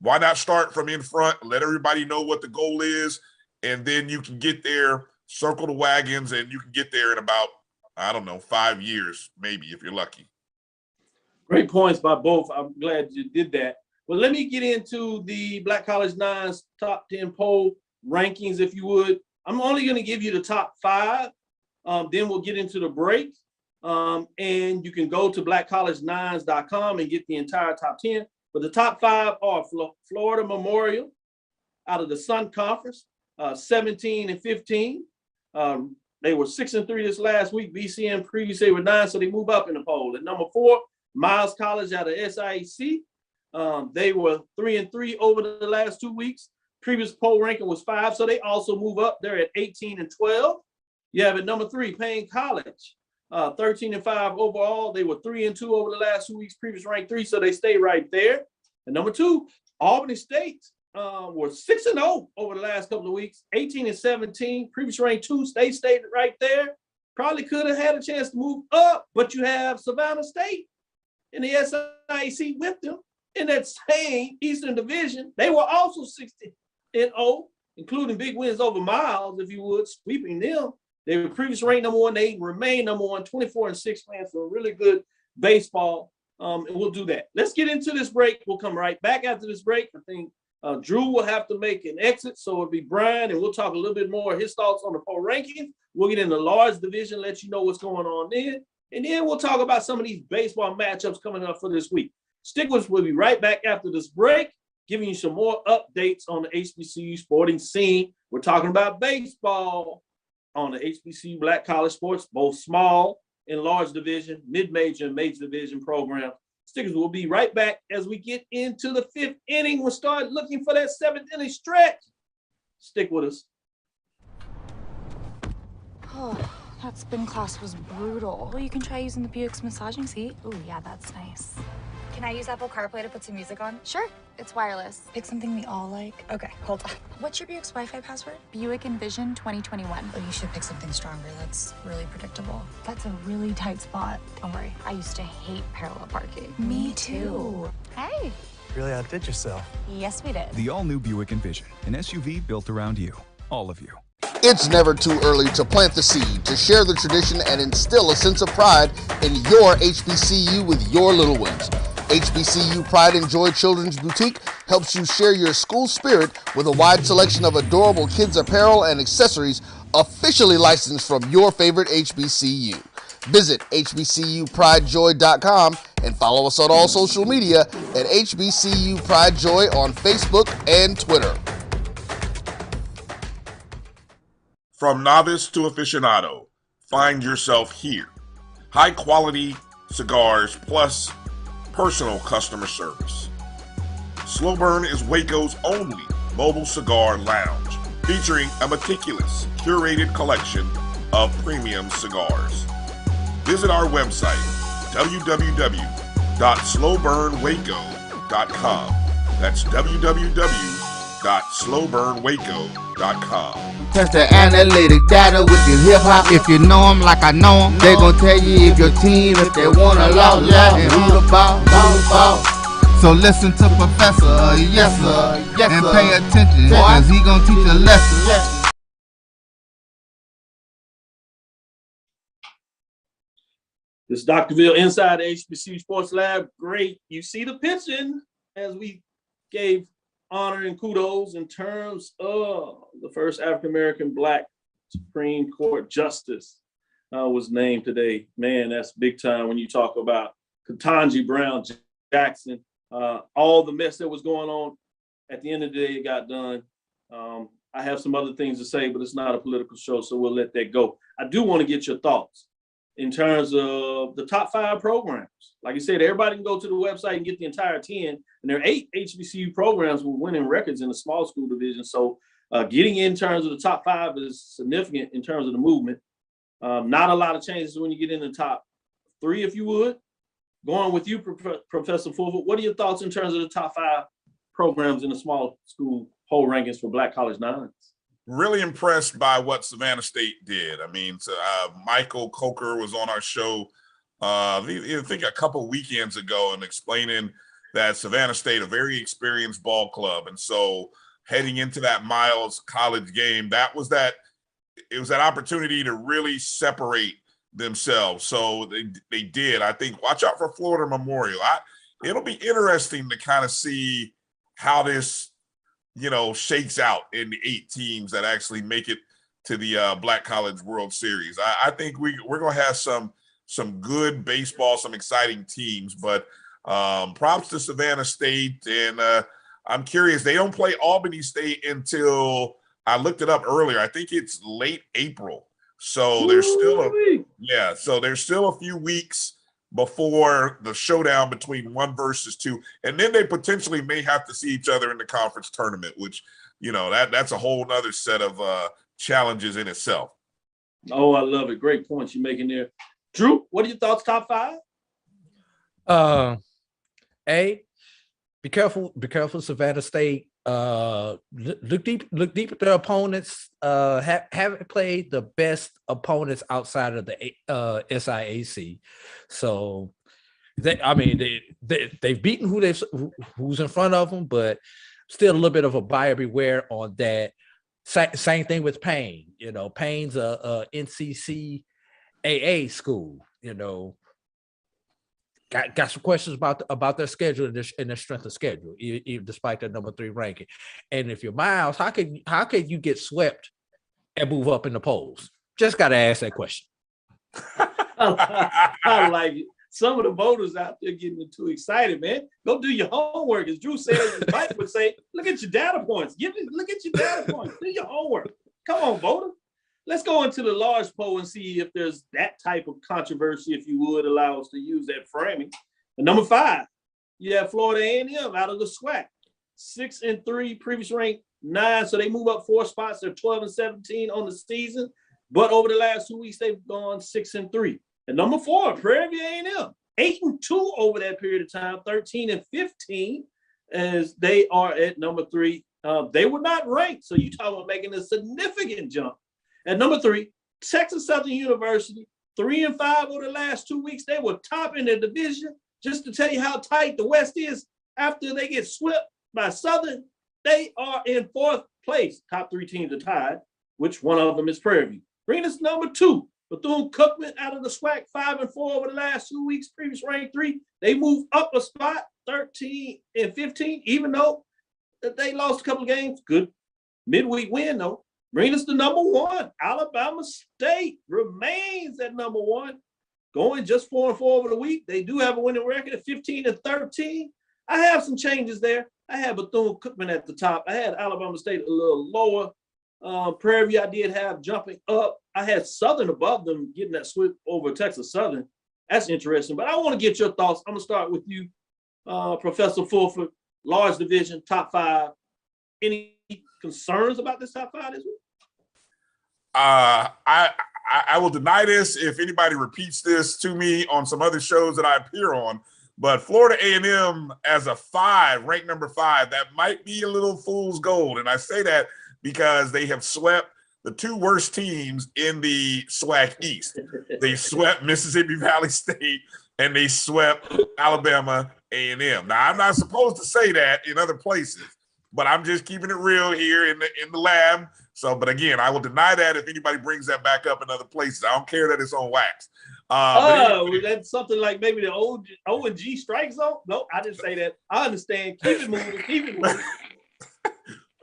why not start from in front, let everybody know what the goal is, and then you can get there, circle the wagons, and you can get there in about, 5 years, maybe, if you're lucky.
Great points by both. I'm glad you did that. Well, let me get into the Black College Nine's top 10 poll rankings, if you would. I'm only going to give you the top 5. Then we'll get into the break. And you can go to blackcollegenines.com and get the entire top 10. But the top 5 are Florida Memorial out of the Sun Conference, 17-15. They were 6-3 this last week. BCN previously were 9, so they move up in the poll. At number 4, Miles College out of SIEC. They were 3-3 over the last 2 weeks. Previous poll ranking was 5, so they also move up. They're at 18-12. You have at number 3, Payne College, 13-5 overall. They were 3-2 over the last 2 weeks. Previous ranked 3, so they stay right there. And number 2, Albany State were 6-0 over the last couple of weeks. 18-17. Previous ranked 2. They stayed right there. Probably could have had a chance to move up, but you have Savannah State in the SIAC with them in that same Eastern Division. They were also 16-0, including big wins over Miles, if you would, sweeping them. They were previous ranked number 1. They remain number 1, 24-6 playing for really good baseball. And we'll do that. Let's get into this break. We'll come right back after this break. I think Drew will have to make an exit, so it'll be Brian, and we'll talk a little bit more of his thoughts on the poll rankings. We'll get in the large division, let you know what's going on there. And then we'll talk about some of these baseball matchups coming up for this week. Stick with us. We'll be right back after this break, giving you some more updates on the HBCU sporting scene. We're talking about baseball on the HBCU Black College Sports, both small and large division, mid-major and major division programs. Stickers, we'll be right back as we get into the 5th inning. We'll start looking for that 7th inning stretch. Stick with us.
Oh, that spin class was brutal. Well, you can try using the Buick's massaging seat. Oh, yeah, that's nice.
Can I use Apple CarPlay to put some music on?
Sure, it's wireless. Pick something we all like.
Okay, hold on.
What's your Buick's Wi-Fi password? Buick Envision 2021.
Oh, you should pick something stronger. That's really predictable.
That's a really tight spot. Don't worry, I used to hate parallel parking. Me too. Hey.
Really outdid yourself.
Yes, we did.
The all-new Buick Envision, an SUV built around you, all of you.
It's never too early to plant the seed, to share the tradition, and instill a sense of pride in your HBCU with your little ones. HBCU Pride and Joy Children's Boutique helps you share your school spirit with a wide selection of adorable kids apparel and accessories officially licensed from your favorite HBCU. Visit hbcupridejoy.com and follow us on all social media at HBCU Pride Joy on Facebook and Twitter.
From novice to aficionado, find yourself here. High quality cigars plus personal customer service. Slow Burn is Waco's only mobile cigar lounge, featuring a meticulous, curated collection of premium cigars. Visit our website, www.slowburnwaco.com. That's www.slowburnwaco.com.
Test the analytic data with your hip hop. If you know them like I know them, they gon' tell you if your team, if they wanna lose, and who the ball. So listen to Professor, yes sir, and pay attention, cause he gon' teach a lesson.
This is Dr. Cavil inside the HBCU Sports Lab. Great. You see the pitching as we gave honor and kudos in terms of the first African-American Black Supreme Court Justice was named today. Man, that's big time when you talk about Ketanji Brown Jackson. All the mess that was going on, at the end of the day, it got done. I have some other things to say, but it's not a political show, so we'll let that go. I do want to get your thoughts in terms of the top 5 programs. Like I said, everybody can go to the website and get the entire 10, and there are 8 HBCU programs with winning records in the small school division. So getting in terms of the top 5 is significant in terms of the movement. Not a lot of changes when you get in the top 3, if you would. Going with you, Professor Fulford, what are your thoughts in terms of the top 5 programs in the small school poll rankings for Black College Nines?
Really impressed by what Savannah State did. I mean, Michael Coker was on our show, I think a couple weekends ago, and explaining that Savannah State, a very experienced ball club. And so heading into that Miles College game, it was that opportunity to really separate themselves. So they did. I think watch out for Florida Memorial. It'll be interesting to kind of see how this shakes out in the 8 teams that actually make it to the Black College World Series. I think we're going to have some some good baseball, some exciting teams. But props to Savannah State. And I'm curious, they don't play Albany State until I looked it up earlier. I think it's late April. So there's still a few weeks before the showdown between 1 versus 2. And then they potentially may have to see each other in the conference tournament, which, that's a whole nother set of challenges in itself.
Oh, I love it. Great points you're making there. Drew, what are your thoughts, top 5?
Be careful, Savannah State. Look deep at their opponents. Haven't played the best opponents outside of the SIAC. So they've beaten who's in front of them, but still a little bit of a buyer beware on that. Same thing with Payne. Payne's a NCCAA school. Got some questions about their schedule and their strength of schedule, despite their number 3 ranking. And if you're Miles, how can you get swept and move up in the polls? Just got to ask that question.
I like it. Some of the voters out there getting too excited, man. Go do your homework. As Drew said, as Mike would say, look at your data points. Look at your data points. Do your homework. Come on, voter. Let's go into the large poll and see if there's that type of controversy, if you would allow us to use that framing. And number 5, you have Florida A&M out of the SWAC. 6-3, previous ranked 9, so they move up 4 spots. They're 12-17 on the season, but over the last 2 weeks, they've gone 6-3. And number 4, Prairie View A&M, 8-2 over that period of time, 13-15, as they are at number 3. They were not ranked, so you talk about making a significant jump. At number 3, Texas Southern University, 3-5 over the last 2 weeks. They were top in their division. Just to tell you how tight the West is, after they get swept by Southern, they are in 4th place. Top 3 teams are tied, which one of them is Prairie View. Bringing us number 2, Bethune-Cookman out of the SWAC, 5-4 over the last 2 weeks, previous ranked 3. They move up a spot, 13-15, even though they lost a couple of games. Good midweek win, though. Bring us to number 1. Alabama State remains at number 1, going just 4-4 over the week. They do have a winning record at 15-13. I have some changes there. I had Bethune-Cookman at the top. I had Alabama State a little lower. Prairie View I did have jumping up. I had Southern above them, getting that sweep over Texas Southern. That's interesting. But I want to get your thoughts. I'm going to start with you, Professor Fulford, large division, top 5. Any concerns about this top 5 this week?
I will deny this if anybody repeats this to me on some other shows that I appear on, but Florida A&M as a 5, ranked number 5, that might be a little fool's gold. And I say that because they have swept the 2 worst teams in the SWAC East. They swept Mississippi Valley State and they swept Alabama A&M. Now, I'm not supposed to say that in other places, but I'm just keeping it real here in the lab. So, but again, I will deny that if anybody brings that back up in other places. I don't care that it's on wax.
That's something like maybe the O&G strike zone? No, I didn't say that. I understand. Keep it moving.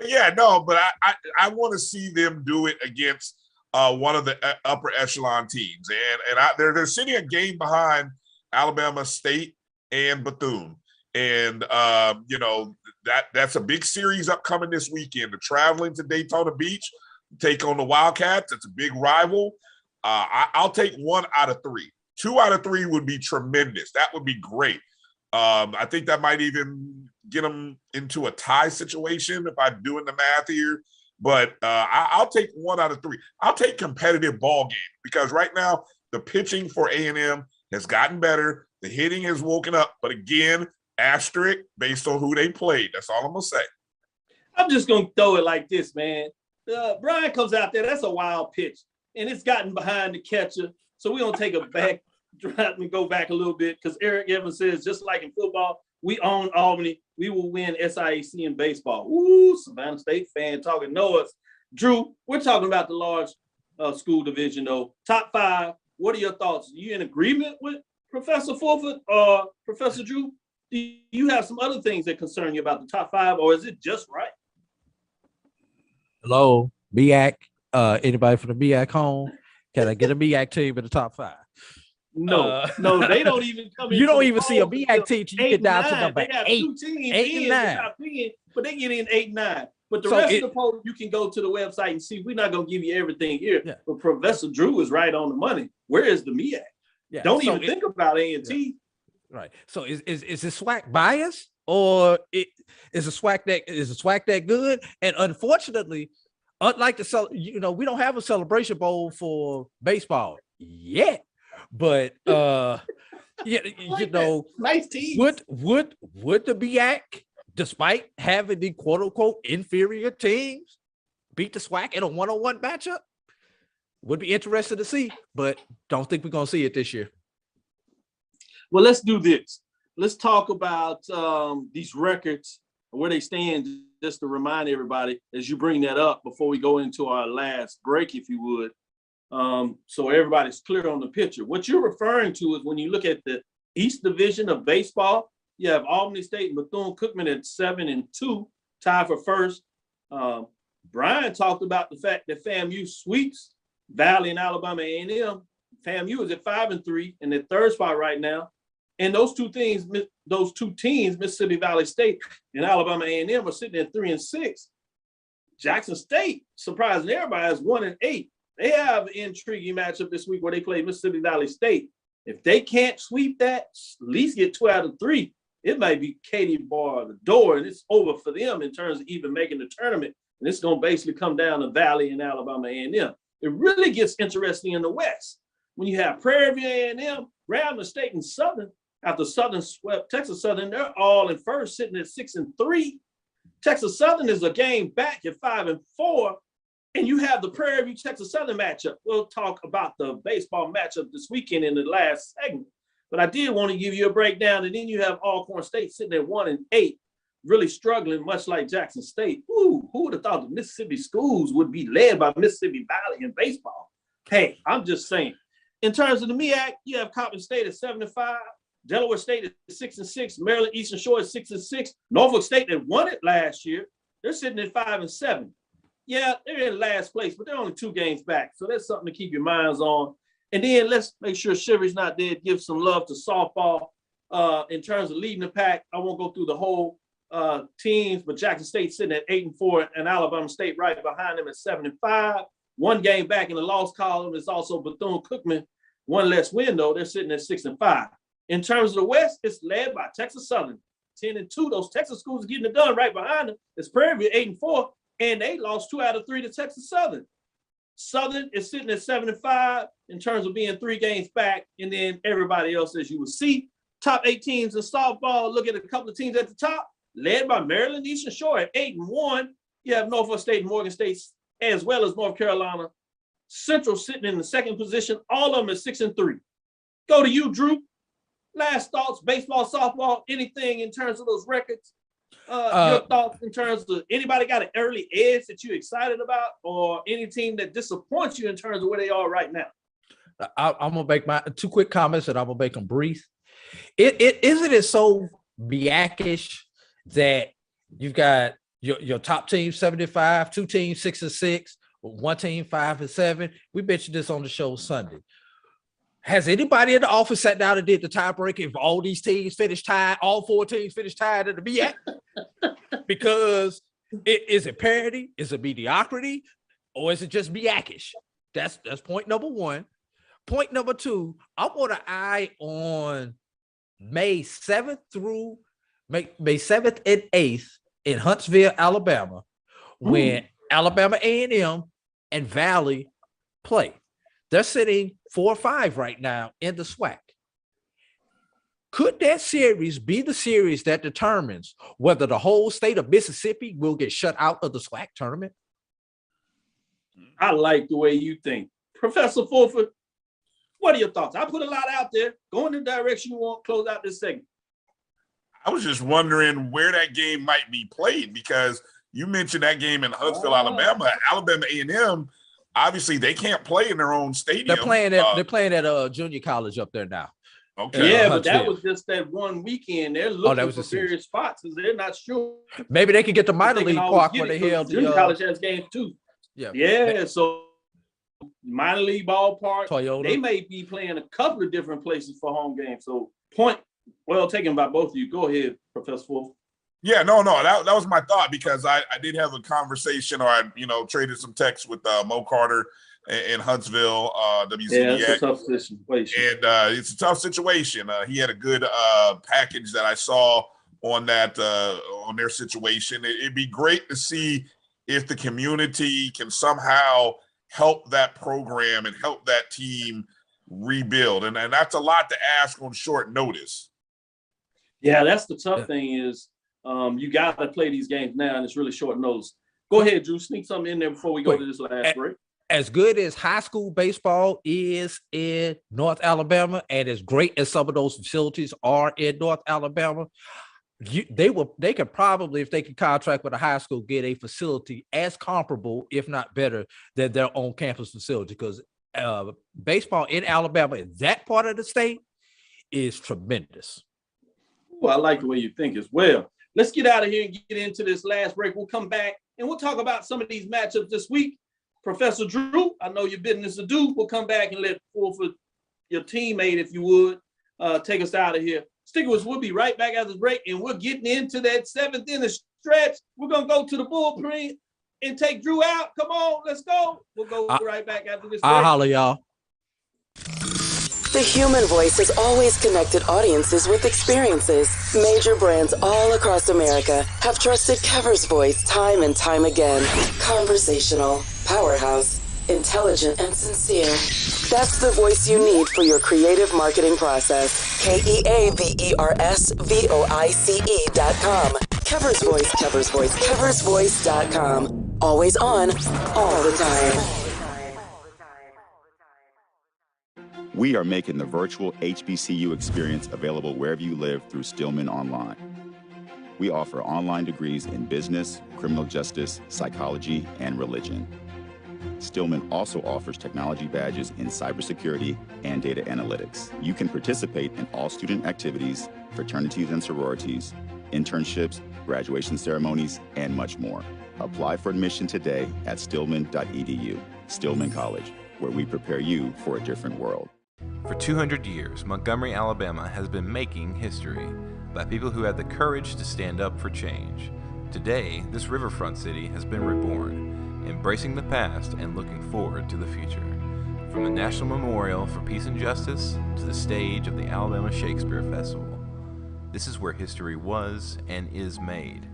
Yeah, no, but I want to see them do it against one of the upper echelon teams. And they're sitting a game behind Alabama State and Bethune. And, that's a big series upcoming this weekend. They're traveling to Daytona Beach, take on the Wildcats. It's a big rival. I'll take 1 out of 3. 2 out of 3 would be tremendous. That would be great. I think that might even get them into a tie situation if I'm doing the math here. But I'll take 1 out of 3. I'll take competitive ball game because right now the pitching for A&M has gotten better. The hitting has woken up. But again, asterisk based on who they played. That's all I'm going to say.
I'm just going to throw it like this, man. Brian comes out there. That's a wild pitch. And it's gotten behind the catcher. So we're going to take a back drive and go back a little bit because Eric Evans says, just like in football, we own Albany. We will win SIAC in baseball. Ooh, Savannah State fan talking noise. Drew, we're talking about the large school division, though. Top 5, what are your thoughts? Are you in agreement with Professor Fulford or Professor Drew? Do you have some other things that concern you about the top 5, or is it just right?
Hello, MEAC. Anybody from the MEAC home? Can I get a MEAC team in the top 5?
No, they don't even come in.
You don't even see a MEAC team till you get down to number
they have
8.
2 teams
8 and 9.
but they get in 8 and 9. But the
So
rest of the poll, you can go to the website and see. We're not going to give you everything here. Yeah. But Professor Drew is right on the money. Where is the MEAC?
Yeah.
Don't even think about A&T.
Yeah. Right. So is the SWAC biased, or is the SWAC that good? And unfortunately, unlike we don't have a celebration bowl for baseball yet. But
nice team.
Would the MEAC, despite having the quote unquote inferior teams, beat the SWAC in a 1-on-1 matchup? Would be interested to see, but don't think we're gonna see it this year.
Well, let's do this. Let's talk about these records, where they stand, just to remind everybody as you bring that up before we go into our last break, if you would. So everybody's clear on the picture. What you're referring to is when you look at the East Division of baseball, you have Albany State and Bethune-Cookman at 7-2, tied for first. Brian talked about the fact that FAMU sweeps Valley and Alabama A&M. FAMU is at 5-3 in the third spot right now. And those two teams, Mississippi Valley State and Alabama A&M, are sitting at 3-6. Jackson State, surprising everybody, is 1-8. They have an intriguing matchup this week where they play Mississippi Valley State. If they can't sweep that, at least get 2 out of 3, it might be Katie bar the door, and it's over for them in terms of even making the tournament. And it's going to basically come down to Valley and Alabama A&M. It really gets interesting in the West when you have Prairie View A&M, Grambling State, and Southern. After Southern swept Texas Southern, they're all in first, sitting at 6-3. Texas Southern is a game back at 5-4. And you have the Prairie View Texas Southern matchup. We'll talk about the baseball matchup this weekend in the last segment. But I did want to give you a breakdown. And then you have Alcorn State sitting at 1-8, really struggling, much like Jackson State. Ooh, who would have thought the Mississippi schools would be led by Mississippi Valley in baseball? Hey, I'm just saying. In terms of the MEAC, you have Coppin State at 7-5. Delaware State at 6-6. Maryland Eastern Shore at 6-6. Norfolk State that won it last year, they're sitting at 5-7. Yeah, they're in last place, but they're only 2 games back. So that's something to keep your minds on. And then let's make sure Shivery's not dead. Give some love to softball. In terms of leading the pack, I won't go through the whole teams, but Jackson State sitting at 8-4 and Alabama State right behind them at 7-5. 1 game back in the loss column is also Bethune-Cookman. 1 less win, though. They're sitting at 6-5. In terms of the West, it's led by Texas Southern, 10-2. Those Texas schools are getting it done right behind them. It's Prairie View 8-4, and they lost 2 out of 3 to Texas Southern. Southern is sitting at 7-5 in terms of being 3 games back, and then everybody else, as you will see, top 8 teams in softball. Look at a couple of teams at the top, led by Maryland Eastern Shore at 8-1. You have Norfolk State and Morgan State, as well as North Carolina. Central sitting in the second position, all of them at 6-3. Go to you, Drew. Last thoughts, baseball, softball, anything in terms of those records? Your thoughts in terms of anybody got an early edge that you're excited about, or any team that disappoints you in terms of where they are right now?
I'm gonna make my 2 quick comments, and I'm gonna make them brief. Isn't it so MEAC-ish that you've got your top team 75, 2 teams 6-6, 1 team 5-7? We mentioned this on the show Sunday. Has anybody in the office sat down and did the tiebreaker if all these teams finished tied, all 4 teams finished tied in the MEAC? Because is it parity? Is it mediocrity? Or is it just MEAC-ish? That's point number 1. Point number 2, I want an eye on May 7th through May 7th and 8th in Huntsville, Alabama, when Alabama A&M and Valley play. They're sitting 4-5 right now in the SWAC. Could that series be the series that determines whether the whole state of Mississippi will get shut out of the SWAC tournament?
I like the way you think. Professor Fulford, what are your thoughts? I put a lot out there. Go in the direction you want, close out this segment.
I was just wondering where that game might be played, because you mentioned that game in Huntsville, Alabama. Alabama A&M, obviously they can't play in their own stadium.
They're playing at a junior college up there now.
Okay. Yeah, but that was just that one weekend. They're looking for various spots because they're not sure.
Maybe they could get the minor league park where they held
the junior college has games too.
Yeah.
Yeah. So minor league ballpark.
Toyota.
They may be playing a couple of different places for home games. So point well taken by both of you. Go ahead, Professor Wolf.
Yeah, no, that was my thought, because I did have a conversation, or I traded some texts with Mo Carter in Huntsville, WCDX.
Yeah, it's a tough situation.
And it's a tough situation. He had a good package that I saw on that on their situation. It'd be great to see if the community can somehow help that program and help that team rebuild. And that's a lot to ask on short notice.
Yeah, that's the tough thing is you got to play these games now, and it's really short notice. Go ahead, Drew. Sneak something in there before we go to this last break.
As good as high school baseball is in North Alabama, and as great as some of those facilities are in North Alabama, they could probably, if they could contract with a high school, get a facility as comparable, if not better, than their own campus facility. Because baseball in Alabama, in that part of the state, is tremendous.
Well, I like the way you think as well. Let's get out of here and get into this last break. We'll come back and we'll talk about some of these matchups this week. Professor Drew, I know your business to do. We'll come back and let Wolford, your teammate, if you would, take us out of here. Stick with us. We'll be right back after this break, and we're getting into that seventh inning stretch. We're going to go to the bullpen and take Drew out. Come on, let's go. We'll go right back after this break.
I'll holler, y'all.
The human voice has always connected audiences with experiences. Major brands all across America have trusted Kever's voice time and time again. Conversational, powerhouse, intelligent, and sincere. That's the voice you need for your creative marketing process. KEAVERSVOICE.com. Kever's Voice, Kever's Voice, KeversVoice.com. Always on, all the time.
We are making the virtual HBCU experience available wherever you live through Stillman Online. We offer online degrees in business, criminal justice, psychology, and religion. Stillman also offers technology badges in cybersecurity and data analytics. You can participate in all student activities, fraternities and sororities, internships, graduation ceremonies, and much more. Apply for admission today at stillman.edu. Stillman College, where we prepare you for a different world.
For 200 years, Montgomery, Alabama has been making history by people who had the courage to stand up for change. Today, this riverfront city has been reborn, embracing the past and looking forward to the future. From the National Memorial for Peace and Justice to the stage of the Alabama Shakespeare Festival, this is where history was and is made.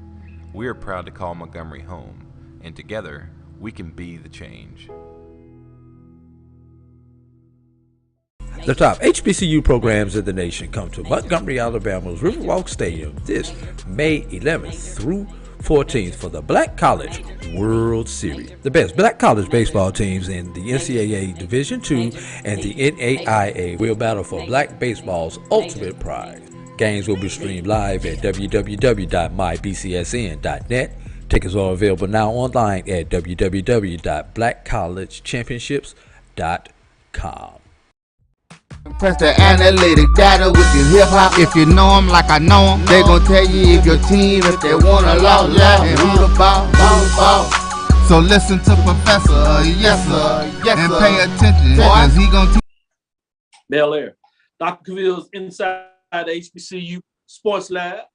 We are proud to call Montgomery home, and together, we can be the change.
The top HBCU programs in the nation come to Montgomery, Alabama's Riverwalk Stadium this May 11th through 14th for the Black College World Series. The best Black college baseball teams in the NCAA Division II and the NAIA will battle for Black baseball's ultimate prize. Games will be streamed live at www.mybcsn.net. Tickets are available now online at www.blackcollegechampionships.com.
Press the analytic data with your hip hop. If you know them like I know them, they gon' tell you if your team, if they wanna lose, and who the ball. So listen to Professor, yes sir, and pay attention, cause he gon' teach.
Bel Air. Dr. Cavil's inside the HBCU Sports Lab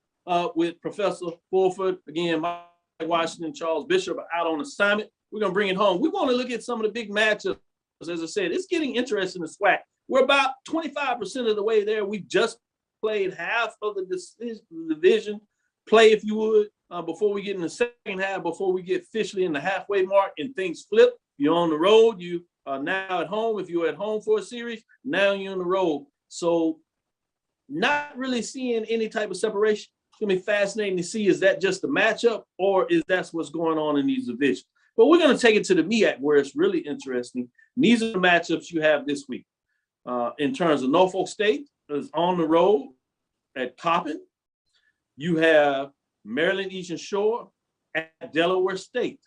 with Professor Fulford. Again, Mike Washington, Charles Bishop are out on assignment. We're gonna bring it home. We want to look at some of the big matchups. As I said, it's getting interesting in SWAC. We're about 25% of the way there. We've just played half of the division play, if you would, before we get in the second half, before we get officially in the halfway mark and things flip. You're on the road. You are now at home. If you're at home for a series, now you're on the road. So not really seeing any type of separation. It's going to be fascinating to see, is that just a matchup or is that what's going on in these divisions? But we're going to take it to the MEAC where it's really interesting. And these are the matchups you have this week. In terms of Norfolk State is on the road at Coppin. You have Maryland Eastern Shore at Delaware State.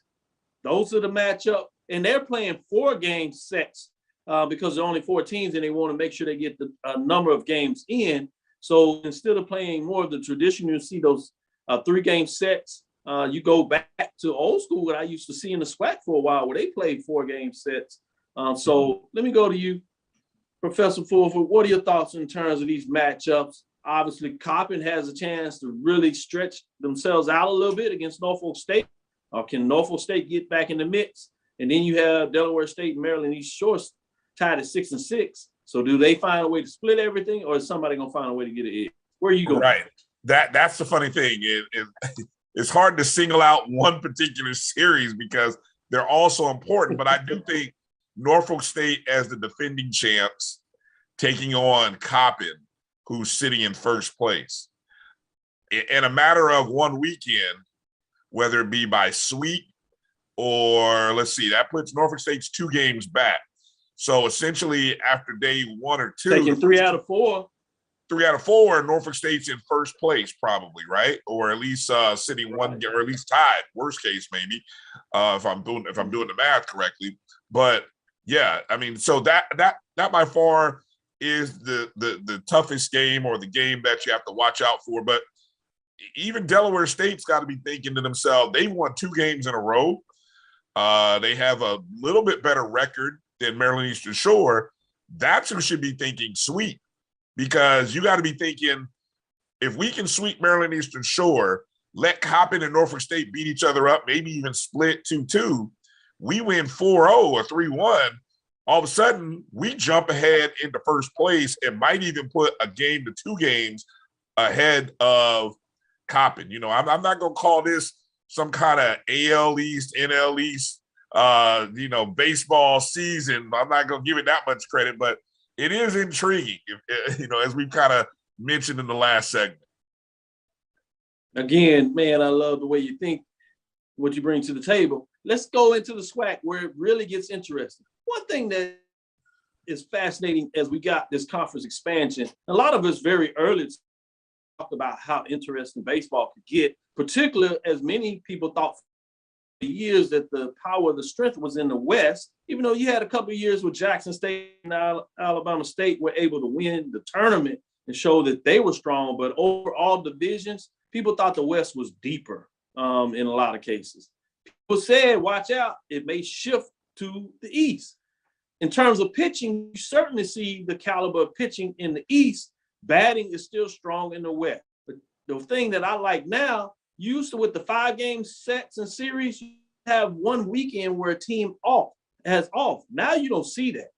Those are the matchup, and they're playing 4-game sets because there are only 4 teams, and they want to make sure they get the number of games in. So instead of playing more of the tradition, you see those 3-game sets. You go back to old school, what I used to see in the SWAC for a while, where they played 4-game sets. So let me go to you, Professor Fulford. What are your thoughts in terms of these matchups? Obviously, Coppin has a chance to really stretch themselves out a little bit against Norfolk State. Can Norfolk State get back in the mix? And then you have Delaware State and Maryland East Shore tied at 6-6. So do they find a way to split everything, or is somebody going to find a way to get it? Where are you going?
Right. That's the funny thing. It's hard to single out one particular series because they're all so important. But I do think Norfolk State, as the defending champs, taking on Coppin, who's sitting in first place, in a matter of one weekend, whether it be by sweep or, let's see, that puts Norfolk State's 2 games back. So essentially, after day 1 or 2,
taking 3 out of 4.
3 out of 4, Norfolk State's in first place, probably, right? Or at least sitting one, or at least tied. Worst case, maybe, if I'm doing the math correctly. But yeah, I mean, so that by far is the toughest game, or the game that you have to watch out for. But even Delaware State's got to be thinking to themselves, they won 2 games in a row. They have a little bit better record than Maryland Eastern Shore. That's who should be thinking sweep, because you got to be thinking, if we can sweep Maryland Eastern Shore, let Coppin and Norfolk State beat each other up, maybe even split 2-2, we win 4-0 or 3-1, all of a sudden we jump ahead into first place and might even put a game to 2 games ahead of Coppin. You know, I'm not going to call this some kind of AL East, NL East, baseball season. I'm not going to give it that much credit, but it is intriguing, as we've kind of mentioned in the last segment.
Again, man, I love the way you think, what you bring to the table. Let's go into the SWAC where it really gets interesting. One thing that is fascinating as we got this conference expansion, a lot of us very early talked about how interesting baseball could get, particularly as many people thought for years that the power, the strength was in the West, even though you had a couple of years with Jackson State and Alabama State were able to win the tournament and show that they were strong. But over all divisions, people thought the West was deeper in a lot of cases. People said, watch out, it may shift to the East. In terms of pitching, you certainly see the caliber of pitching in the East. Batting is still strong in the West. But the thing that I like now, used to with the 5-game sets and series, you have one weekend where a team has off. Now you don't see that.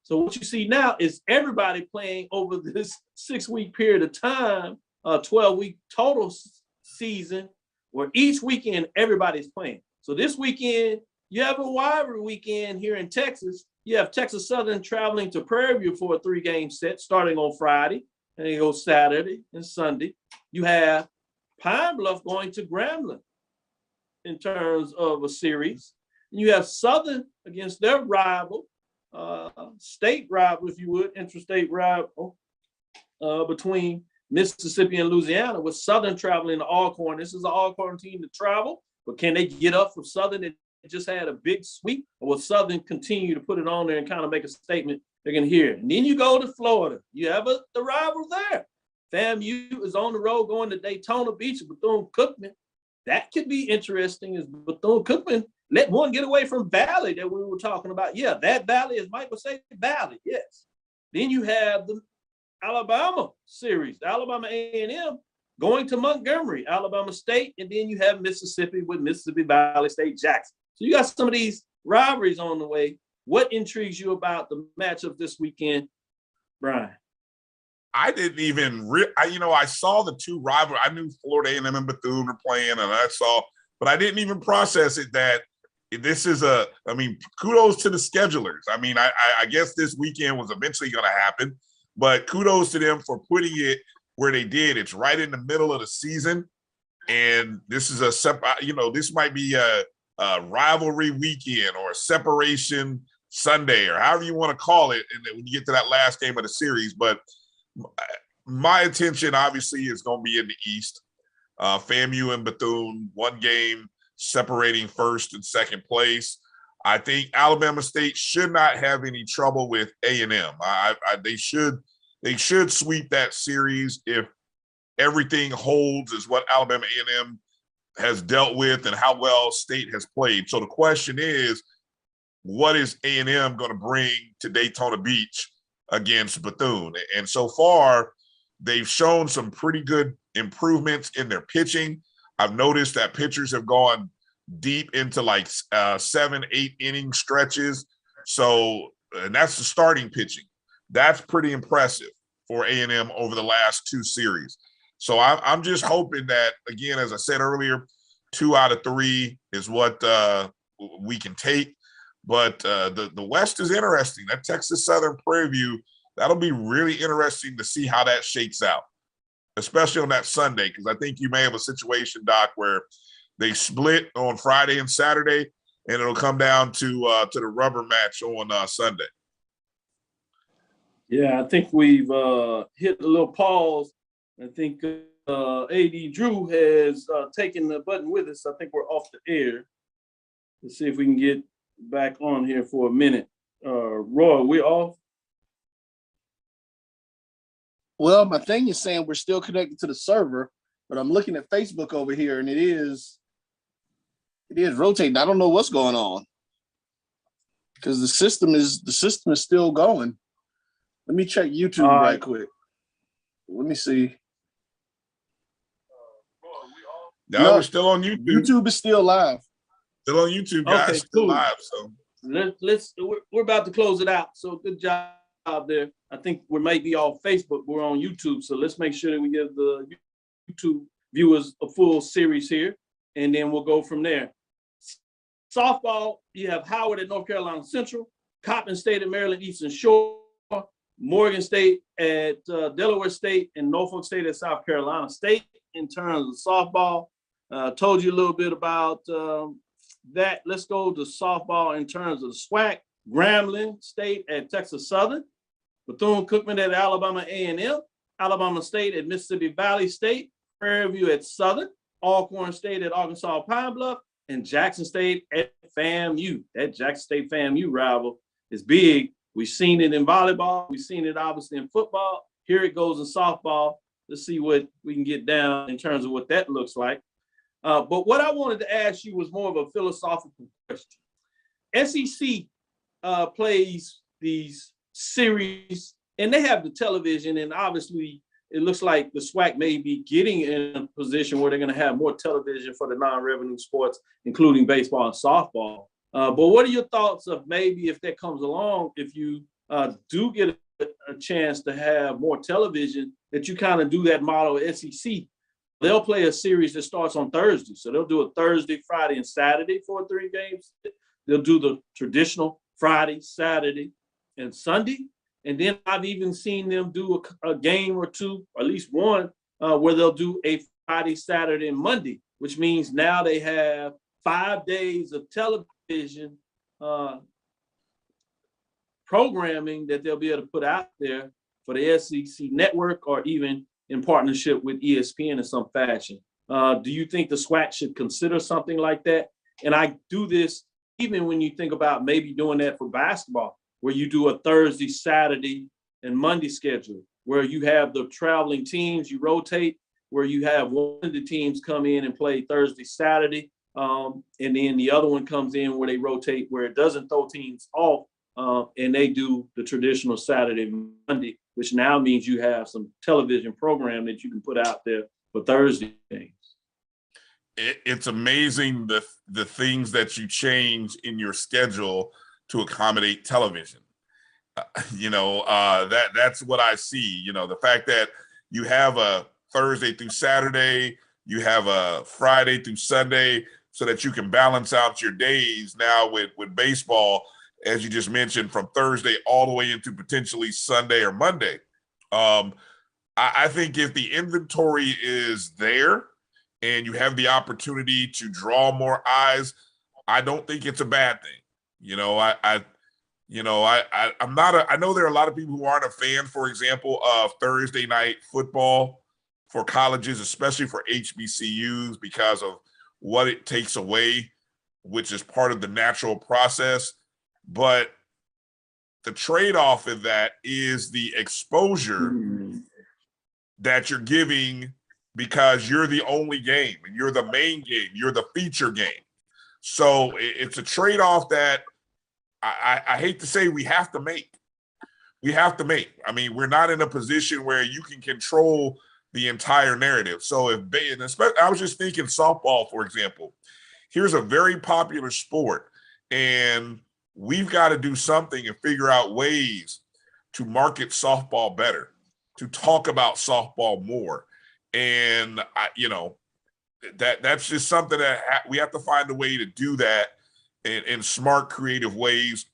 So what you see now is everybody playing over this 6-week period of time, 12-week total season, where each weekend everybody's playing. So this weekend, you have a rivalry weekend here in Texas. You have Texas Southern traveling to Prairie View for a 3-game set starting on Friday, and they go Saturday and Sunday. You have Pine Bluff going to Grambling in terms of a series. And you have Southern against their rival, state rival, if you would, interstate rival between Mississippi and Louisiana, with Southern traveling to Alcorn. This is an Alcorn team to travel, but can they get up from Southern that just had a big sweep, or will Southern continue to put it on there and kind of make a statement they're going to hear? And then you go to Florida. You have the rival there. FAMU is on the road going to Daytona Beach with Bethune-Cookman. That could be interesting, as Bethune-Cookman let one get away from Valley that we were talking about. Yeah, that Valley, as Mike would say, Valley, yes. Then you have the Alabama series, Alabama A&M going to Montgomery, Alabama State, and then you have Mississippi with Mississippi Valley State Jackson. So you got some of these rivalries on the way. What intrigues you about the matchup this weekend, Brian?
I didn't even I saw the 2 rivalries. I knew Florida A&M and Bethune were playing, and but I didn't even process it that this is kudos to the schedulers. I mean, I guess this weekend was eventually going to happen, but kudos to them for putting it where they did. It's right in the middle of the season, and this is this might be a rivalry weekend or a separation Sunday, or however you want to call it, and when you get to that last game of the series. But my attention obviously is going to be in the East. FAMU and Bethune, 1 game separating first and second place. I think Alabama State should not have any trouble with A&M. They should sweep that series if everything holds as what Alabama A&M has dealt with and how well State has played. So the question is, what is A&M going to bring to Daytona Beach against Bethune? And so far, they've shown some pretty good improvements in their pitching. I've noticed that pitchers have gone deep into like 7-8 inning stretches. So, and that's the starting pitching. That's pretty impressive for A&M over the last 2 series. So I'm just hoping that, again, as I said earlier, 2 out of 3 is what we can take. But the West is interesting. That Texas Southern Prairie View, that'll be really interesting to see how that shakes out, especially on that Sunday, because I think you may have a situation, Doc, where they split on Friday and Saturday, and it'll come down to the rubber match on Sunday.
Yeah, I think we've hit a little pause. I think AD Drew has taken the button with us. I think we're off the air. Let's see if we can get back on here for a minute. Roy, we're off?
Well, my thing is saying we're still connected to the server, but I'm looking at Facebook over here, and it is rotating. I don't know what's going on because the system is still going. Let me check YouTube right quick. Let me see.
No, we're still on YouTube.
YouTube is still live.
Still on YouTube, guys.
Okay,
Still
cool.
live. So
we're about to close it out. So good job there. I think we might be off Facebook. We're on YouTube. So let's make sure that we give the YouTube viewers a full series here, and then we'll go from there. Softball, you have Howard at North Carolina Central, Coppin State at Maryland Eastern Shore, Morgan State at Delaware State, and Norfolk State at South Carolina State. In terms of softball, told you a little bit about that. Let's go to softball in terms of the SWAC. Grambling State at Texas Southern, Bethune-Cookman at Alabama A&M, Alabama State at Mississippi Valley State, Prairie View at Southern, Alcorn State at Arkansas Pine Bluff, and Jackson State at FAMU. That Jackson State FAMU rival is big. We've seen it in volleyball. We've seen it obviously in football. Here it goes in softball. Let's see what we can get down in terms of what that looks like. But what I wanted to ask you was more of a philosophical question. SEC plays these series, and they have the television, and obviously it looks like the SWAC may be getting in a position where they're going to have more television for the non-revenue sports, including baseball and softball. But what are your thoughts of maybe if that comes along, if you do get a chance to have more television, that you kind of do that model of SEC? They'll play a series that starts on Thursday. So they'll do a Thursday, Friday, and Saturday for 3 games. They'll do the traditional Friday, Saturday, and Sunday. And then I've even seen them do a game or 2, or at least one, where they'll do a Friday, Saturday, and Monday, which means now they have 5 days of television programming that they'll be able to put out there for the SEC network, or even in partnership with ESPN in some fashion. Do you think the SWAC should consider something like that? And I do this even when you think about maybe doing that for basketball, where you do a Thursday, Saturday, and Monday schedule, where you have the traveling teams, you rotate, where you have one of the teams come in and play Thursday, Saturday, and then the other one comes in where they rotate, where it doesn't throw teams off, and they do the traditional Saturday, Monday, which now means you have some television program that you can put out there for Thursday games.
It's amazing the things that you change in your schedule to accommodate television. That's what I see. The fact that you have a Thursday through Saturday, you have a Friday through Sunday, so that you can balance out your days now with baseball, as you just mentioned, from Thursday all the way into potentially Sunday or Monday. I think if the inventory is there and you have the opportunity to draw more eyes, I don't think it's a bad thing. I know there are a lot of people who aren't a fan, for example, of Thursday night football for colleges, especially for HBCUs, because of what it takes away, which is part of the natural process. But the trade-off of that is the exposure that you're giving, because you're the only game and you're the main game, you're the feature game. So it's a trade-off that I hate to say we have to make. We have to make. I mean, we're not in a position where you can control the entire narrative. So if and especially, I was just thinking softball, for example. Here's a very popular sport, and we've got to do something and figure out ways to market softball better, to talk about softball more. And that's just something that we have to find a way to do that in smart, creative ways.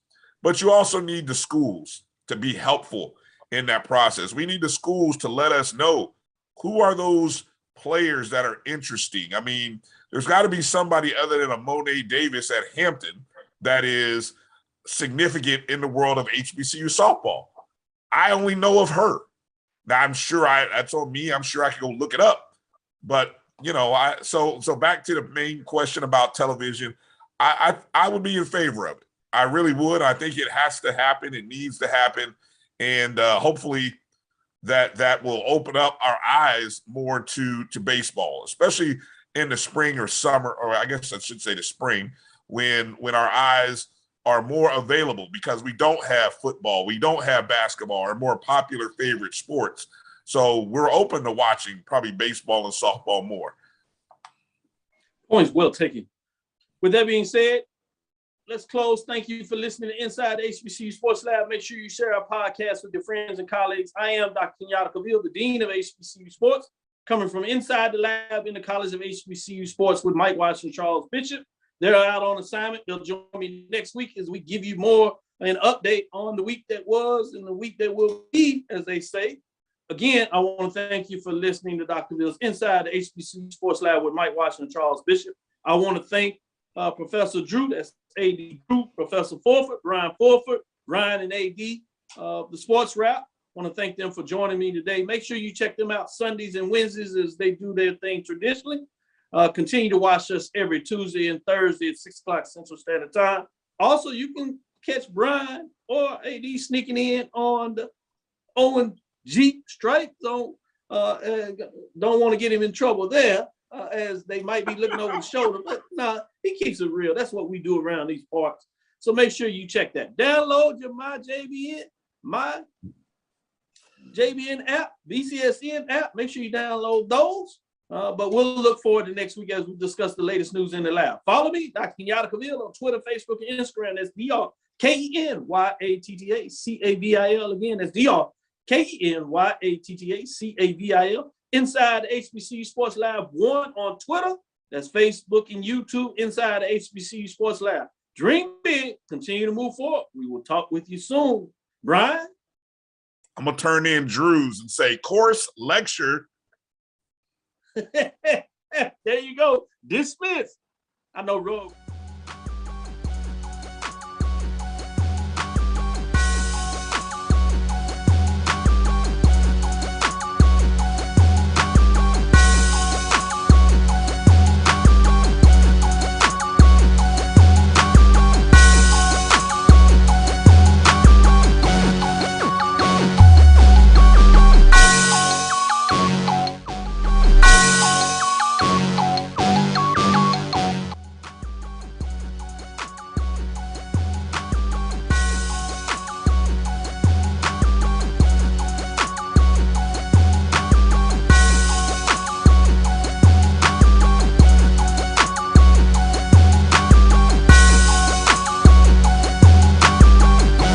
But you also need the schools to be helpful in that process. We need the schools to let us know who are those players that are interesting. I mean, there's got to be somebody other than a Monet Davis at Hampton that is significant in the world of HBCU softball. I only know of her. Now, I'm sure that's on me. I'm sure I can go look it up. But, so back to the main question about television, I would be in favor of it. I really would. I think it has to happen. It needs to happen. And hopefully that will open up our eyes more to baseball, especially in the spring or summer, or I guess I should say the spring, when our eyes are more available, because we don't have football, we don't have basketball, our more popular favorite sports. So we're open to watching probably baseball and softball more.
Points well taken. With that being said, let's close. Thank you for listening to Inside the HBCU Sports Lab. Make sure you share our podcast with your friends and colleagues. I am Dr. Kenyatta, Cavil, the Dean of HBCU Sports, coming from inside the lab in the College of HBCU Sports with Mike Washington, Charles Bishop. They're out on assignment. They'll join me next week as we give you more an update on the week that was and the week that will be, as they say. Again, I want to thank you for listening to Dr. Ville's Inside the HBCU Sports Lab with Mike Washington, Charles Bishop. I want to thank Professor Drew, that's AD Drew, Professor Forford, Ryan Forford, Ryan and AD of the Sports Wrap. I want to thank them for joining me today. Make sure you check them out Sundays and Wednesdays as they do their thing traditionally. Continue to watch us every Tuesday and Thursday at 6 o'clock Central Standard Time. Also, you can catch Brian or AD sneaking in on the Owen G Strike Zone. Don't want to get him in trouble there, as they might be looking over the shoulder. But nah, he keeps it real. That's what we do around these parts. So make sure you check that. Download your My JBN app, BCSN app. Make sure you download those. But we'll look forward to next week as we discuss the latest news in the lab. Follow me, Dr. Kenyatta Cavil, on Twitter, Facebook, and Instagram. That's DrKenyattaCavil. Again, that's DrKenyattaCavil. Inside the HBCU Sports Lab 1 on Twitter. That's Facebook and YouTube. Inside the HBCU Sports Lab. Dream big. Continue to move forward. We will talk with you soon. Brian?
I'm going to turn in Drews and say, course, lecture.
There you go. Dismiss. I know, Rogue.